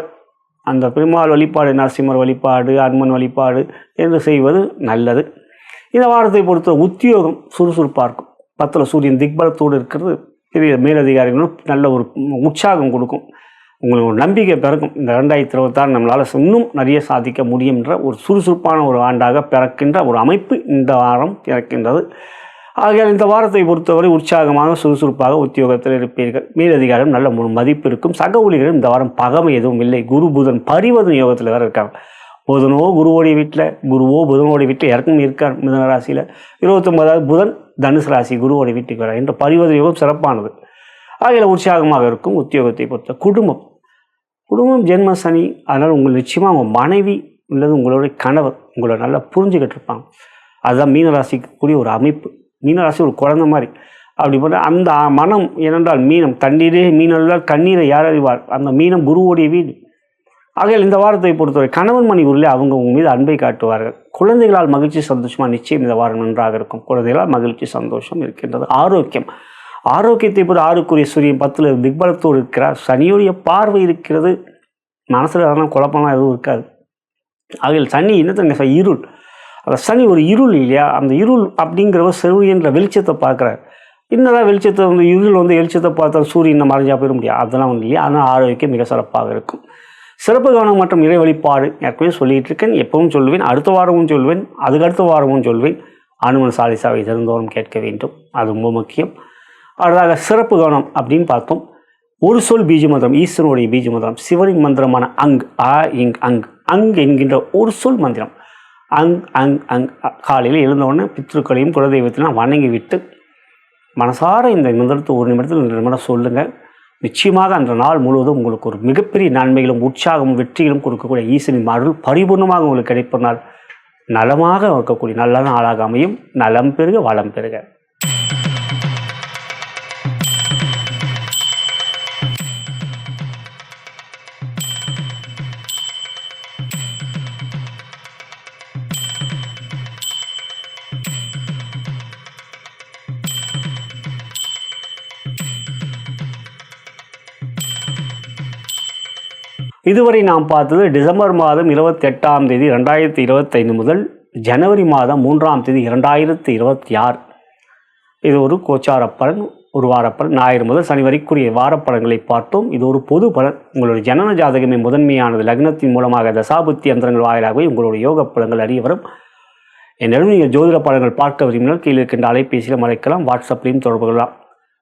அந்த பெருமாள் வழிபாடு, நரசிம்மர் வழிபாடு, அனுமன் வழிபாடு என்று செய்வது நல்லது. இந்த வாரத்தை பொறுத்த உத்தியோகம் சுறுசுறுப்பாக இருக்கும். 10ல் சூரியன் திக்பலத்தோடு இருக்கிறது பெரிய மேலதிகாரிகளும் நல்ல ஒரு உற்சாகம் கொடுக்கும். உங்களுக்கு ஒரு நம்பிக்கை பிறக்கும். இந்த 2026 நம்மளால் இன்னும் நிறைய சாதிக்க முடியும் என்ற ஒரு சுறுசுறுப்பான ஒரு ஆண்டாக பிறக்கின்ற ஒரு அமைப்பு இந்த வாரம் பிறக்கின்றது. ஆகையால் இந்த வாரத்தை பொறுத்தவரை உற்சாகமாக சுறுசுறுப்பாக உத்தியோகத்தில் இருப்பீர்கள். மேலதிகாரம் நல்ல மதிப்பு இருக்கும். சக ஊழியர்கள் இந்த வாரம் பகமை எதுவும் இல்லை. குரு புதன் பரிவர்த்தனை யோகத்தில் வேறு இருக்காங்க. புதனோ குருவோடைய வீட்டில், குருவோ புதனோடைய வீட்டில் இறக்கும் இருக்கார். மிதுன ராசியில் 29வது புதன் தனுசு ராசி குருவோடைய வீட்டுக்கு வர என்ற பரிவர்த்தனை யோகம் சிறப்பானது. ஆகையால் உற்சாகமாக இருக்கும். உத்தியோகத்தை பொறுத்த குடும்பம் ஜென்ம சனி, அதனால் உங்கள் நிச்சயமாக உங்கள் மனைவி அல்லது உங்களுடைய கணவர் உங்களை நல்லா புரிஞ்சுக்கிட்டு இருப்பாங்க. அதுதான் மீனராசிக்கு கூடிய ஒரு அமைப்பு. மீனராசி ஒரு குழந்தை மாதிரி. அப்படி போல அந்த மனம், ஏனென்றால் மீனம் தண்ணீரே மீனல்லால் கண்ணீரை யார் அறிவார், அந்த மீனம் குருவோடைய வீடு. ஆகையால் இந்த வாரத்தை பொறுத்தவரை கணவன் மணி ஊரில் அவங்க உங்கள் மீது அன்பை காட்டுவார்கள். குழந்தைகளால் மகிழ்ச்சி சந்தோஷமாக நிச்சயம் இந்த வாரம் நன்றாக இருக்கும். குழந்தைகளால் மகிழ்ச்சி சந்தோஷம் இருக்கின்றது. ஆரோக்கியத்தை பொறுத்த 6க்குரிய சூரியன் 10ல் திக்பலத்தோடு இருக்கிறார். சனியுடைய பார்வை இருக்கிறது. மனசில் அதெல்லாம் குழப்பமாக எதுவும் இருக்காது. ஆகையால் சனி என்ன இருள், அந்த சனி ஒரு இருள் இல்லையா, அந்த இருள் அப்படிங்கிற சூரியன்ற வெளிச்சத்தை பார்க்குறார். இன்னதான் வெளிச்சத்தை இருள் வெளிச்சத்தை பார்த்தா சூரியனை மறைஞ்சா போயிட முடியாது, அதெல்லாம் ஒன்றும் இல்லையா. அதனால் ஆரோக்கியம் மிக சிறப்பாக இருக்கும். சிறப்பு கவனம் மற்றும் இறை வழிபாடு ஏற்கனவே சொல்லிகிட்டு இருக்கேன், எப்பவும் சொல்லுவேன், அடுத்த வாரமும் சொல்வேன், அதுக்கடுத்த வாரமும் சொல்வேன். அனுமன் சாலிசாவை திறந்தோறும் கேட்க வேண்டும், அது ரொம்ப முக்கியம். அடுத்ததாக சிறப்பு கவனம் அப்படின்னு பார்த்தோம். ஒரு சொல் பீஜ மந்திரம், ஈஸ்வரனுடைய பீஜ மந்திரம், சிவனின் மந்திரமான அங் என்கின்ற ஒரு சொல் மந்திரம். அங் காலையில் எழுந்தவுடனே பித்ருக்களையும் குலதெய்வத்திலாம் வணங்கி விட்டு மனசார இந்த மந்திரத்தை ஒரு நிமிடத்தில் 2 நிமிடம் சொல்லுங்கள். நிச்சயமாக அந்த நாள் முழுவதும் உங்களுக்கு ஒரு மிகப்பெரிய நன்மைகளும் உற்சாகமும் வெற்றிகளும் கொடுக்கக்கூடிய ஈசனின் அருள் பரிபூர்ணமாக உங்களுக்கு கிடைப்பதனால் நலமாக இருக்கக்கூடிய நல்ல நாளாக அமையும். நலம் பெருக வளம் பெருக. இதுவரை நாம் பார்த்தது டிசம்பர் மாதம் 28ஆம் தேதி 2025 முதல் ஜனவரி மாதம் 3ஆம் தேதி 2026. இது ஒரு கோச்சார பலன், ஒரு வாரப்பலன். ஞாயிறு முதல் சனி வரைக்குரிய வாரப்பலன்களை பார்த்தோம். இது ஒரு பொது பலன். உங்களுடைய ஜனன ஜாதகமே முதன்மையானது. லக்னத்தின் மூலமாக தசாபுத்தி அந்தரங்கள் வாயிலாகவே உங்களுடைய யோக பலன்கள் அறிய வரும். என்னிடம் நீங்கள் ஜோதிட பலன்கள் பார்க்க விரும்பினால் கீழே இருக்கின்ற அலைபேசியிலும் அழைக்கலாம், வாட்ஸ்அப்லையும் தொடர்பு கொள்ளலாம்.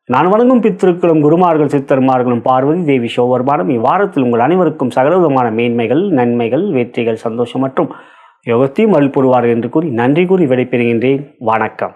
நான் வணங்கும் பித்திருக்களும் குருமார்கள் சித்தர்மார்களும் பார்வதி தேவி சோவர்மானம் இவ்வாரத்தில் உங்கள் அனைவருக்கும் சகலவிதமான மேன்மைகள், நன்மைகள், வெற்றிகள், சந்தோஷம் மற்றும் யோகத்தையும் அருள் புரிவார்கள் என்று கூறி நன்றி கூறி விடைபெறுகின்றேன். வணக்கம்.